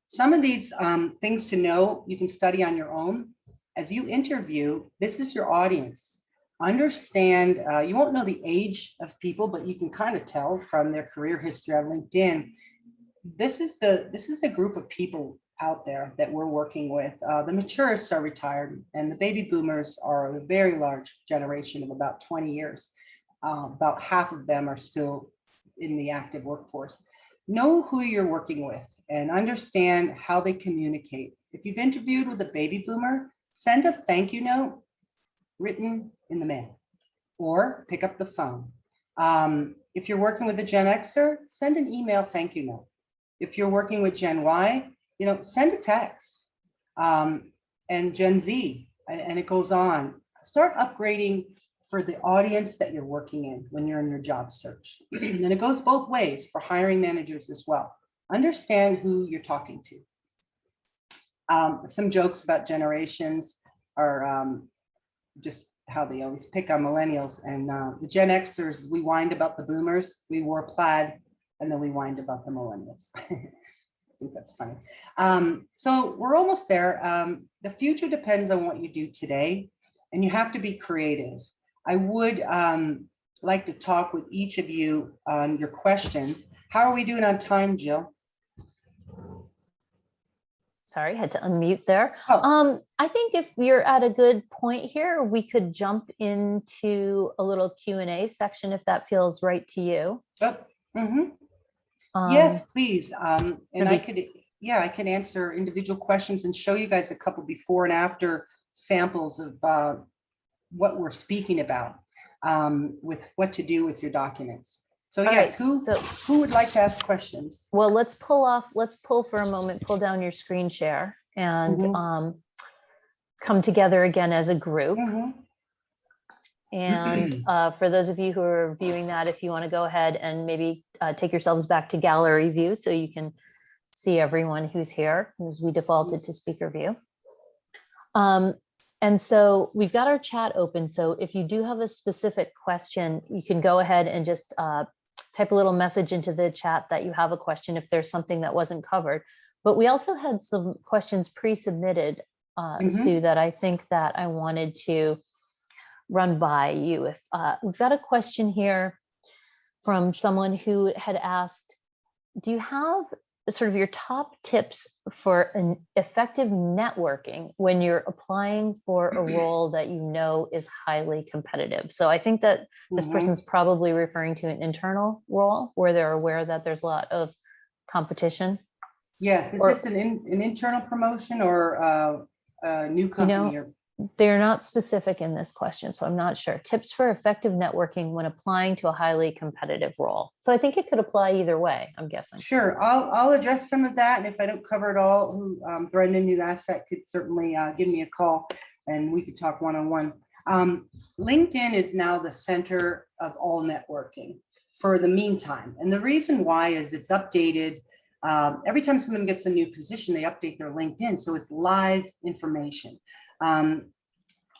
Some of these things to know, you can study on your own. As you interview, this is your audience. Understand, you won't know the age of people, but you can kind of tell from their career history on LinkedIn. This is the group of people out there that we're working with. The maturists are retired, and the baby boomers are a very large generation of about 20 years. About half of them are still in the active workforce. Know who you're working with and understand how they communicate. If you've interviewed with a baby boomer, send a thank you note written in the mail or pick up the phone. If you're working with a Gen Xer, send an email thank you note. If you're working with Gen Y, send a text. And Gen Z, and it goes on. Start upgrading for the audience that you're working in when you're in your job search. And it goes both ways for hiring managers as well. Understand who you're talking to. Some jokes about generations are just how they always pick on millennials, and the Gen Xers, we whined about the boomers, we wore plaid, and then we whined about the millennials. I think that's funny. So we're almost there. The future depends on what you do today, and you have to be creative. I would like to talk with each of you on your questions. How are we doing on time, Jill? Sorry, had to unmute there. Oh. I think if you're at a good point here, we could jump into a little Q&A section if that feels right to you. Oh, yes, please. And I could answer individual questions and show you guys a couple before and after samples of what we're speaking about with what to do with your documents. So yes, who would like to ask questions? Well, let's pull for a moment, pull down your screen share and come together again as a group. And for those of you who are viewing that, if you want to go ahead and maybe take yourselves back to gallery view so you can see everyone who's here, as we defaulted to speaker view. And so we've got our chat open. So if you do have a specific question, you can go ahead and just type a little message into the chat that you have a question if there's something that wasn't covered. But we also had some questions pre-submitted, Sue, that I think that I wanted to run by you. If we've got a question here from someone who had asked, do you have sort of your top tips for an effective networking when you're applying for a role that you know is highly competitive? So I think that this person's probably referring to an internal role where they're aware that there's a lot of competition. Yes, is this an internal promotion or a new company? They're not specific in this question, so I'm not sure. Tips for effective networking when applying to a highly competitive role. So I think it could apply either way, I'm guessing. Sure, I'll address some of that. And if I don't cover it all, Brendan, who asked that, could certainly give me a call and we could talk one-on-one. LinkedIn is now the center of all networking for the meantime. And the reason why is it's updated. Every time someone gets a new position, they update their LinkedIn. So it's live information.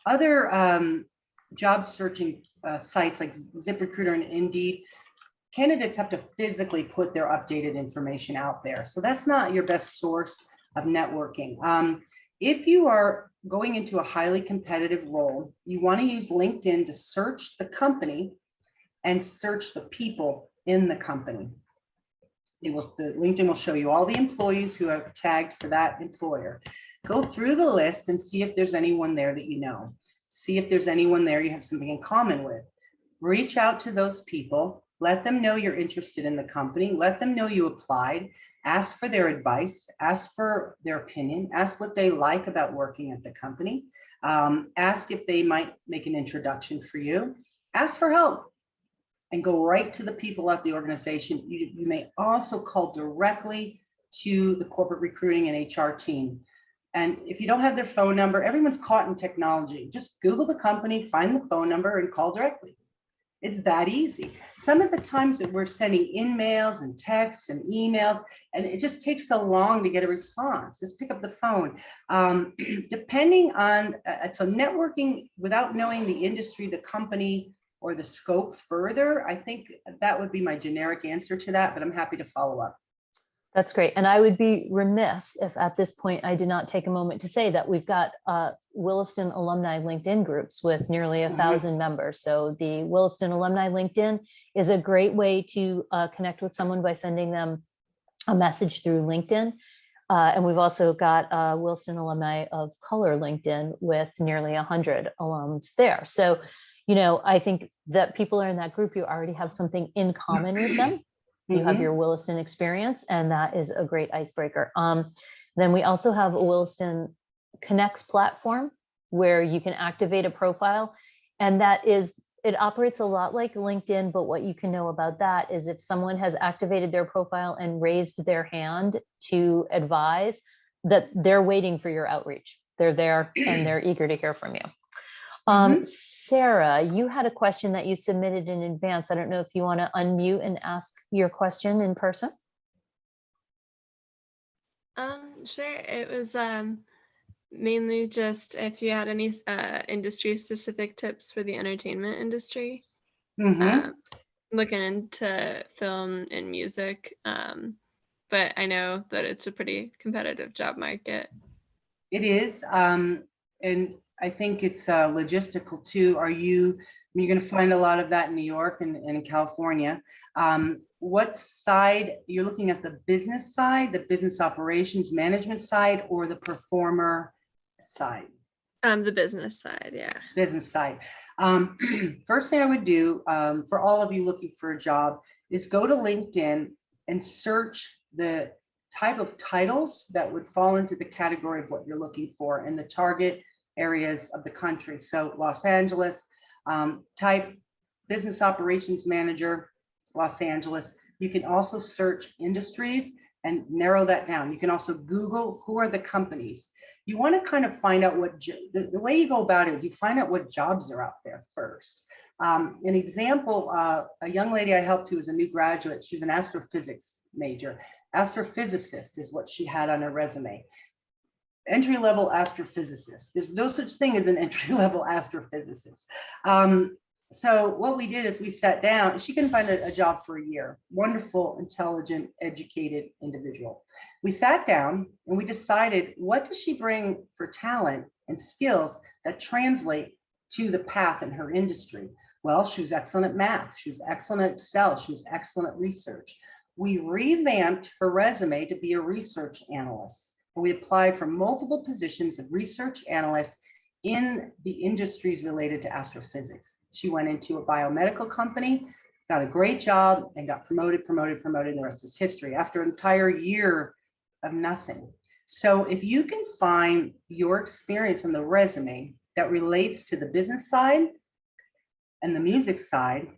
Other job searching sites like ZipRecruiter and Indeed, candidates have to physically put their updated information out there. So that's not your best source of networking. If you are going into a highly competitive role, you want to use LinkedIn to search the company and search the people in the company. LinkedIn will show you all the employees who have tagged for that employer. Go through the list and see if there's anyone there that you know. See if there's anyone there you have something in common with. Reach out to those people. Let them know you're interested in the company. Let them know you applied. Ask for their advice. Ask for their opinion. Ask what they like about working at the company. Ask if they might make an introduction for you. Ask for help. And go right to the people at the organization. You may also call directly to the corporate recruiting and HR team. And if you don't have their phone number, everyone's caught in technology. Just Google the company, find the phone number, and call directly. It's that easy. Some of the times that we're sending in-mails and texts and emails, and it just takes so long to get a response. Just pick up the phone. Depending on, so networking without knowing the industry, the company, or the scope further, I think that would be my generic answer to that, but I'm happy to follow up. That's great. And I would be remiss if at this point I did not take a moment to say that we've got Williston alumni LinkedIn groups with nearly 1,000 members. So the Williston alumni LinkedIn is a great way to connect with someone by sending them a message through LinkedIn. And we've also got Wilson Alumni of Color LinkedIn with nearly 100 alums there. So, I think that people are in that group, you already have something in common with them. You have your Williston experience, and that is a great icebreaker. Then we also have a Williston Connects platform where you can activate a profile, and it operates a lot like LinkedIn, but what you can know about that is if someone has activated their profile and raised their hand to advise, that they're waiting for your outreach. They're there and they're eager to hear from you. Sarah, you had a question that you submitted in advance. I don't know if you want to unmute and ask your question in person. Sure. It was mainly just if you had any industry specific tips for the entertainment industry. Looking into film and music, but I know that it's a pretty competitive job market. It is, and I think it's logistical too. You're going to find a lot of that in New York and in California. What side you're looking at, the business side, the business operations management side, or the performer side? The business side, yeah. Business side. First thing I would do for all of you looking for a job is go to LinkedIn and search the type of titles that would fall into the category of what you're looking for in the target areas of the country. So Los Angeles, type business operations manager, Los Angeles. You can also search industries and narrow that down. You can also Google who are the companies. You want to kind of find out the way you go about it is you find out what jobs are out there first. An example, a young lady I helped who was a new graduate, she's an astrophysics major. Astrophysicist is what she had on her resume. Entry-level astrophysicist. There's no such thing as an entry-level astrophysicist. So what we did is we sat down. She couldn't find a job for a year. Wonderful, intelligent, educated individual. We sat down and we decided, what does she bring for talent and skills that translate to the path in her industry? Well, she was excellent at math. She was excellent at Excel. She was excellent at research. We revamped her resume to be a research analyst. And we applied for multiple positions of research analysts in the industries related to astrophysics. She went into a biomedical company, got a great job, and got promoted, and the rest is history after an entire year of nothing. So if you can find your experience on the resume that relates to the business side and the music side,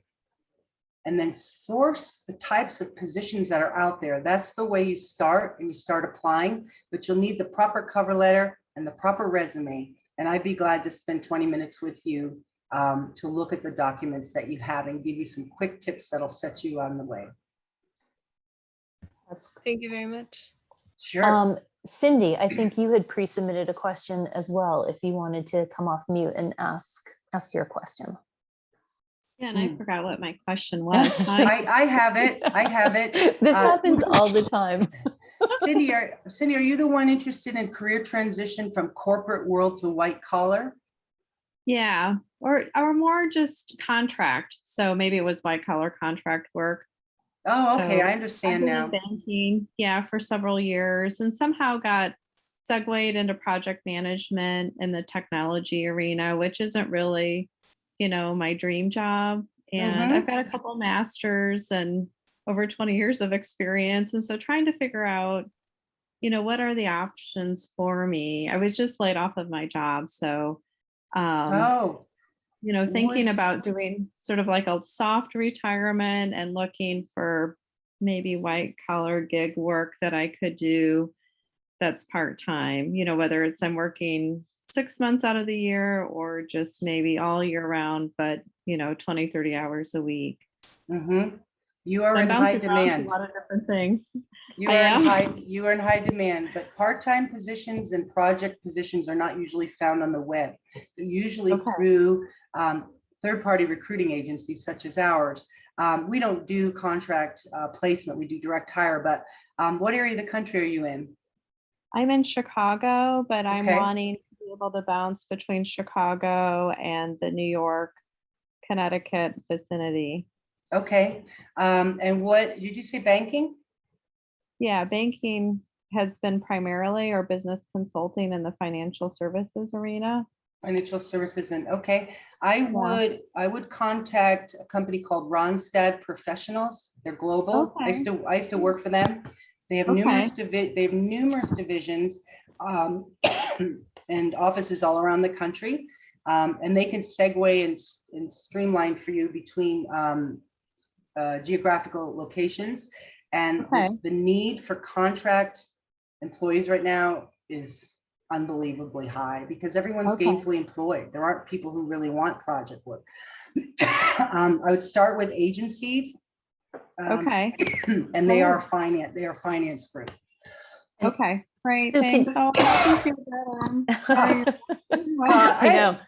and then source the types of positions that are out there, that's the way you start, and you start applying. But you'll need the proper cover letter and the proper resume. And I'd be glad to spend 20 minutes with you to look at the documents that you have and give you some quick tips that'll set you on the way. Thank you very much. Sure. Cindy, I think you had pre-submitted a question as well, if you wanted to come off mute and ask your question. Yeah, and I forgot what my question was. I have it. This happens all the time. Cindy, are you the one interested in career transition from corporate world to white collar? Yeah, or more just contract. So maybe it was white collar contract work. Oh, okay, I understand now. Banking, yeah, for several years, and somehow got segued into project management in the technology arena, which isn't really, my dream job. And I've got a couple of masters and over 20 years of experience. And so trying to figure out, what are the options for me? I was just laid off of my job. So, thinking about doing sort of like a soft retirement and looking for maybe white collar gig work that I could do that's part-time, whether it's I'm working 6 months out of the year or just maybe all year round, but 20, 30 hours a week. You are in high demand. A lot of different things. You are in high demand, but part-time positions and project positions are not usually found on the web. They're usually through third-party recruiting agencies such as ours. We don't do contract placement, we do direct hire, but what area of the country are you in? I'm in Chicago, but I'm wanting to be able to bounce between Chicago and the New York, Connecticut vicinity. Okay. And what did you say, banking? Yeah, banking has been primarily, or business consulting in the financial services arena. Financial services, and okay. I would contact a company called Ronstadt Professionals. They're global. I used to work for them. They have numerous divisions and offices all around the country. And they can segue and streamline for you between geographical locations. And the need for contract employees right now is unbelievably high because everyone's gainfully employed. There aren't people who really want project work. I would start with agencies. And they are finance group. Okay, great. So Thanks. I know.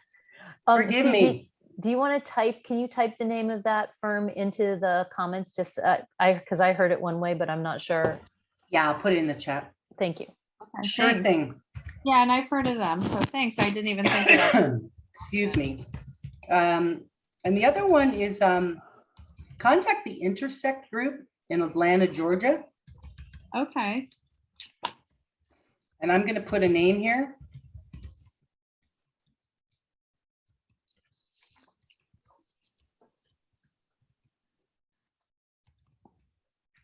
Forgive me. Do you want to can you type the name of that firm into the comments? Just because I heard it one way, but I'm not sure. Yeah, I'll put it in the chat. Thank you. Okay, Sure thanks. thing. Yeah, and I've heard of them, so thanks. I didn't even think of that. Excuse me. And the other one is contact the Intersect group in Atlanta, Georgia. Okay. And I'm going to put a name here.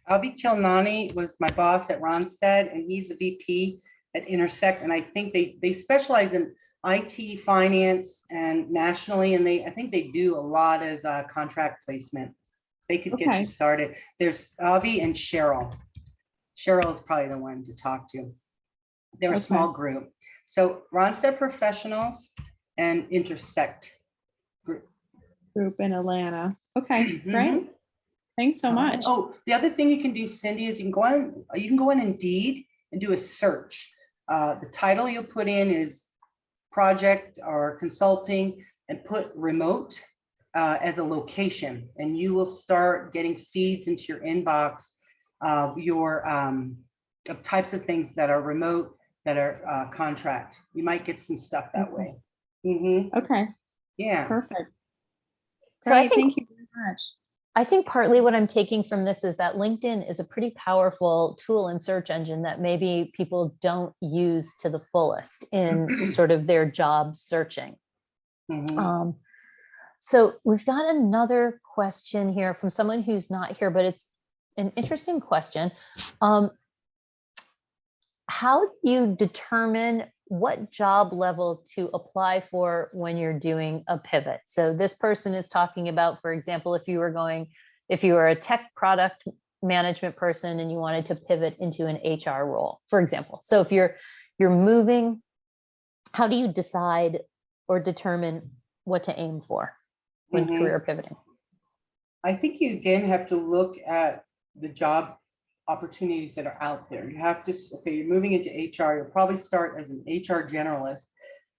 Avi Kilnani was my boss at Ronstadt, and he's a VP at Intersect. And I think they specialize in IT, finance, and nationally. And I think they do a lot of contract placement. They could get you started. There's Avi and Cheryl. Cheryl is probably the one to talk to. They're a small group. So Ronstadt Professionals and Intersect group in Atlanta. Okay, great. Thanks so much. Oh, the other thing you can do, Cindy, is you can go on Indeed and do a search. The title you'll put in is project or consulting, and put remote as a location, and you will start getting feeds into your inbox of your of types of things that are remote, that are contract. You might get some stuff that way. Okay. Yeah. Perfect. So I think, thank you very much. I think partly what I'm taking from this is that LinkedIn is a pretty powerful tool and search engine that maybe people don't use to the fullest in sort of their job searching. So we've got another question here from someone who's not here, but it's an interesting question. How do you determine what job level to apply for when you're doing a pivot? So this person is talking about, for example, if you were a tech product management person and you wanted to pivot into an HR role, for example. So if you're moving, how do you decide or determine what to aim for when career pivoting? I think you again have to look at the job opportunities that are out there. You have to, you're moving into HR, you'll probably start as an HR generalist.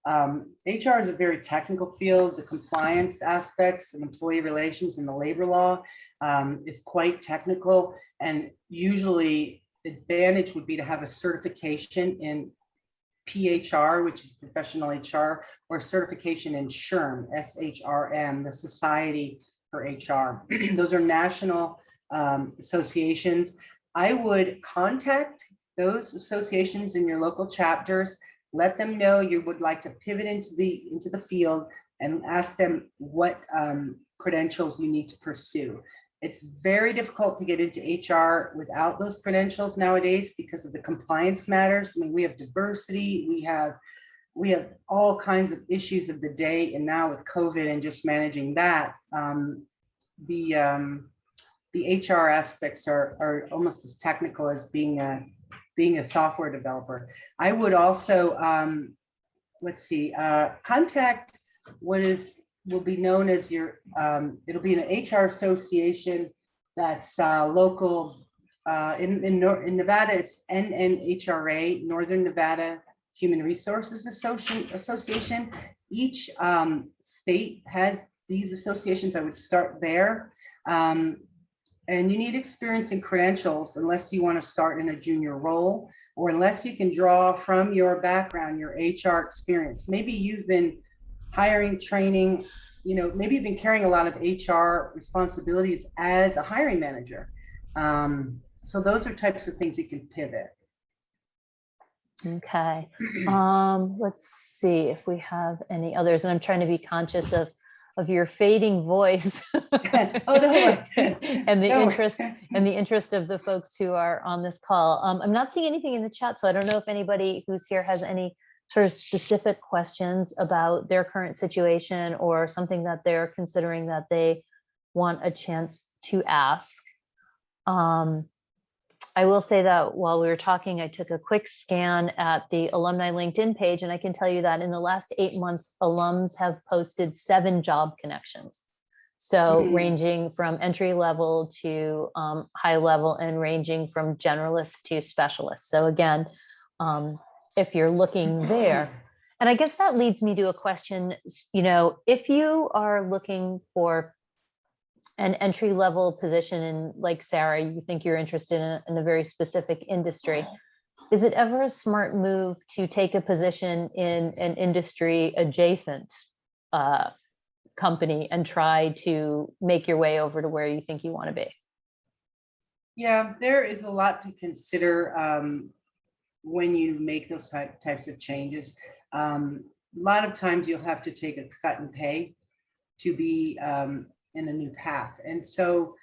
HR is a very technical field. The compliance aspects and employee relations and the labor law is quite technical. And usually the advantage would be to have a certification in PHR, which is professional HR, or certification in SHRM, SHRM, the Society for HR. Those are national associations. I would contact those associations in your local chapters, let them know you would like to pivot into the field, and ask them what credentials you need to pursue. It's very difficult to get into HR without those credentials nowadays because of the compliance matters. I mean, we have diversity, we have all kinds of issues of the day, and now with COVID and just managing that, the HR aspects are almost as technical as being a software developer. I would also, contact what will be known as your, it'll be an HR association that's local. In Nevada, it's NNHRA, Northern Nevada Human Resources Association. Each state has these associations. I would start there. And you need experience and credentials unless you want to start in a junior role, or unless you can draw from your background, your HR experience. Maybe you've been hiring, training, maybe you've been carrying a lot of HR responsibilities as a hiring manager. So those are types of things you can pivot. Okay. Let's see if we have any others, and I'm trying to be conscious of your fading voice. Oh, don't worry. And the Don't interest worry. and the interest of the folks who are on this call. I'm not seeing anything in the chat, so I don't know if anybody who's here has any sort of specific questions about their current situation or something that they're considering that they want a chance to ask. I will say that while we were talking, I took a quick scan at the alumni LinkedIn page, and I can tell you that in the last 8 months, alums have posted 7 job connections. So ranging from entry level to high level, and ranging from generalist to specialist. So again, if you're looking there, and I guess that leads me to a question, if you are looking for an entry level position, and like Sarah, you think you're interested in a very specific industry, is it ever a smart move to take a position in an industry adjacent company and try to make your way over to where you think you want to be? Yeah, there is a lot to consider when you make those types of changes. A lot of times you'll have to take a cut in pay to be in a new path. And so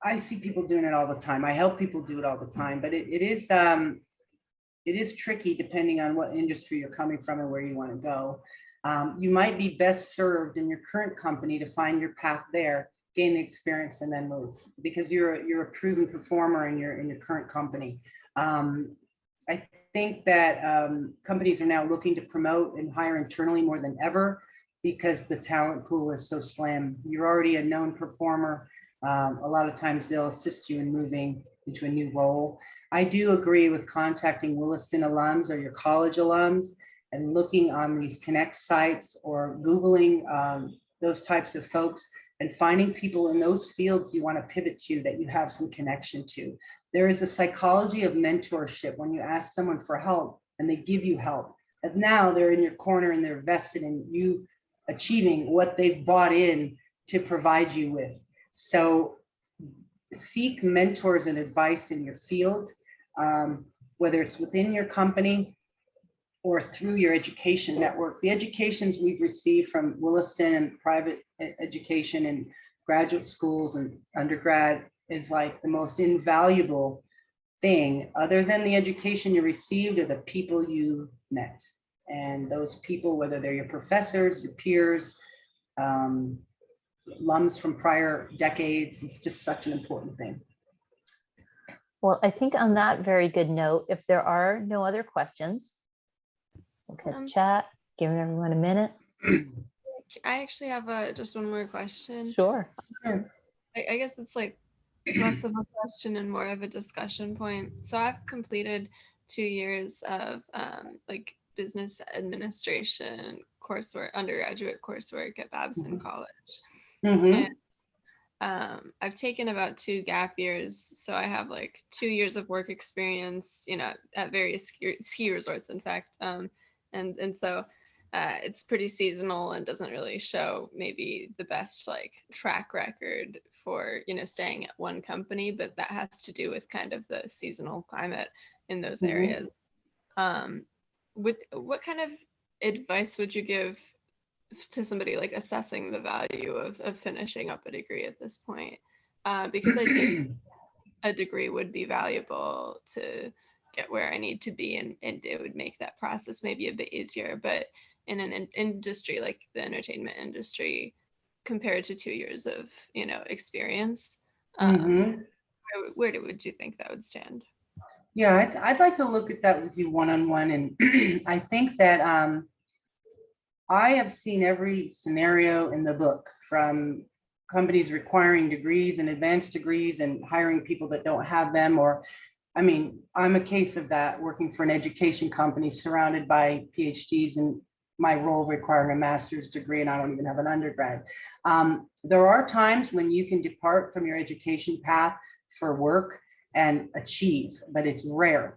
I see people doing it all the time. I help people do it all the time, but it is tricky depending on what industry you're coming from and where you want to go. You might be best served in your current company to find your path there, gain the experience, and then move, because you're a proven performer in your current company. I think that companies are now looking to promote and hire internally more than ever, because the talent pool is so slim. You're already a known performer. A lot of times they'll assist you in moving into a new role. I do agree with contacting Williston alums or your college alums and looking on these Connect sites or Googling those types of folks and finding people in those fields you want to pivot to that you have some connection to. There is a psychology of mentorship when you ask someone for help and they give you help. And now they're in your corner and they're vested in you achieving what they've bought in to provide you with. So seek mentors and advice in your field, whether it's within your company or through your education network. The educations we've received from Williston and private education and graduate schools and undergrad is like the most invaluable thing, other than the education you received, are the people you met. And those people, whether they're your professors, your peers, alums from prior decades, it's just such an important thing. Well, I think on that very good note, if there are no other questions, look at chat, giving everyone a minute. I actually have just one more question. Sure. I guess it's like less of a question and more of a discussion point. So I've completed 2 years of like business administration coursework, undergraduate coursework at Babson College. And I've taken about 2 gap years. So I have like 2 years of work experience, at various ski resorts, in fact. And so it's pretty seasonal and doesn't really show maybe the best like track record for, staying at one company, but that has to do with kind of the seasonal climate in those areas. What kind of advice would you give to somebody like assessing the value of finishing up a degree at this point? Because I think a degree would be valuable to get where I need to be, and it would make that process maybe a bit easier. But in an industry like the entertainment industry, compared to 2 years of experience, where would you think that would stand? Yeah, I'd like to look at that with you one-on-one, and I think that I have seen every scenario in the book, from companies requiring degrees and advanced degrees and hiring people that don't have them, or I'm a case of that, working for an education company surrounded by PhDs and my role requiring a master's degree, and I don't even have an undergrad. There are times when you can depart from your education path for work and achieve, but it's rare.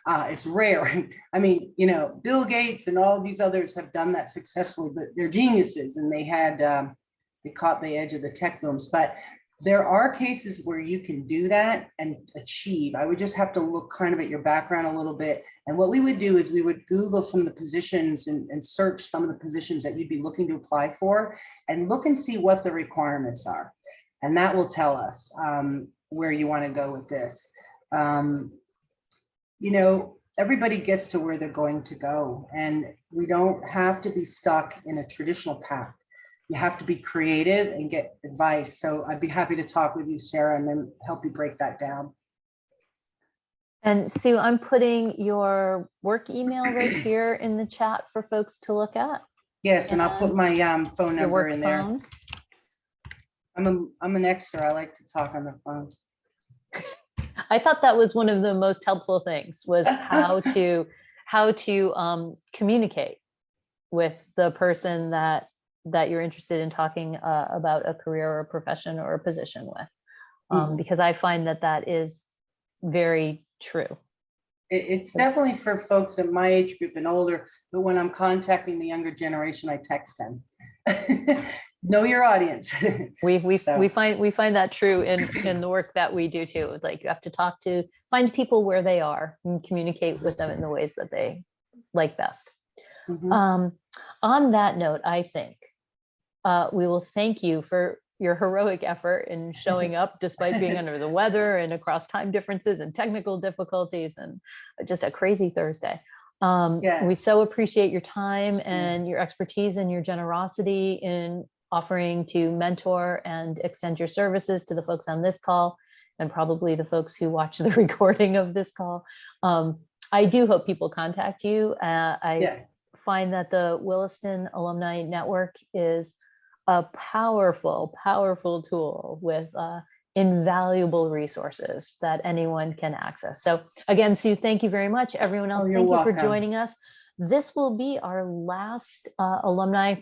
It's rare. Bill Gates and all these others have done that successfully, but they're geniuses, and they caught the edge of the tech booms. But There are cases where you can do that and achieve. I would just have to look kind of at your background a little bit. And what we would do is we would Google some of the positions and search some of the positions that you'd be looking to apply for and look and see what the requirements are. And that will tell us where you want to go with this. You know, everybody gets to where they're going to go, and we don't have to be stuck in a traditional path. You have to be creative and get advice. So I'd be happy to talk with you, Sarah, and then help you break that down. And Sue, I'm putting your work email right here in the chat for folks to look at. Yes, and I'll put my phone Your number work in there. phone. I'm an extra. I like to talk on the phone. I thought that was one of the most helpful things, was how to communicate with the person that you're interested in talking about a career or a profession or a position with, because I find that is very true. It's definitely for folks in my age group and older, but when I'm contacting the younger generation, I text them. Know your audience. We find that true in the work that we do too. Like, you have to find people where they are and communicate with them in the ways that they like best. On that note, I think we will thank you for your heroic effort in showing up despite being under the weather and across time differences and technical difficulties and just a crazy Thursday. Yes. We so appreciate your time and your expertise and your generosity in offering to mentor and extend your services to the folks on this call, and probably the folks who watch the recording of this call. I do hope people contact you. Yes. Find that the Williston Alumni Network is a powerful, powerful tool with invaluable resources that anyone can access. So again, Sue, thank you very much. Everyone else, you're thank you for welcome. joining us. This will be our last alumni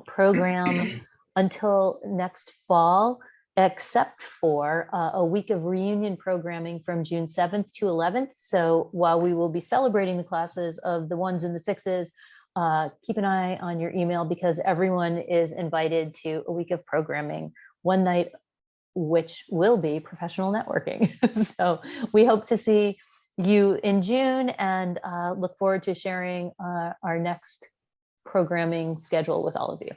program until next fall, except for a week of reunion programming from June 7th to 11th. So while we will be celebrating the classes of the 1s and the 6s, keep an eye on your email, because everyone is invited to a week of programming one night, which will be professional networking. So we hope to see you in June, and look forward to sharing our next programming schedule with all of you.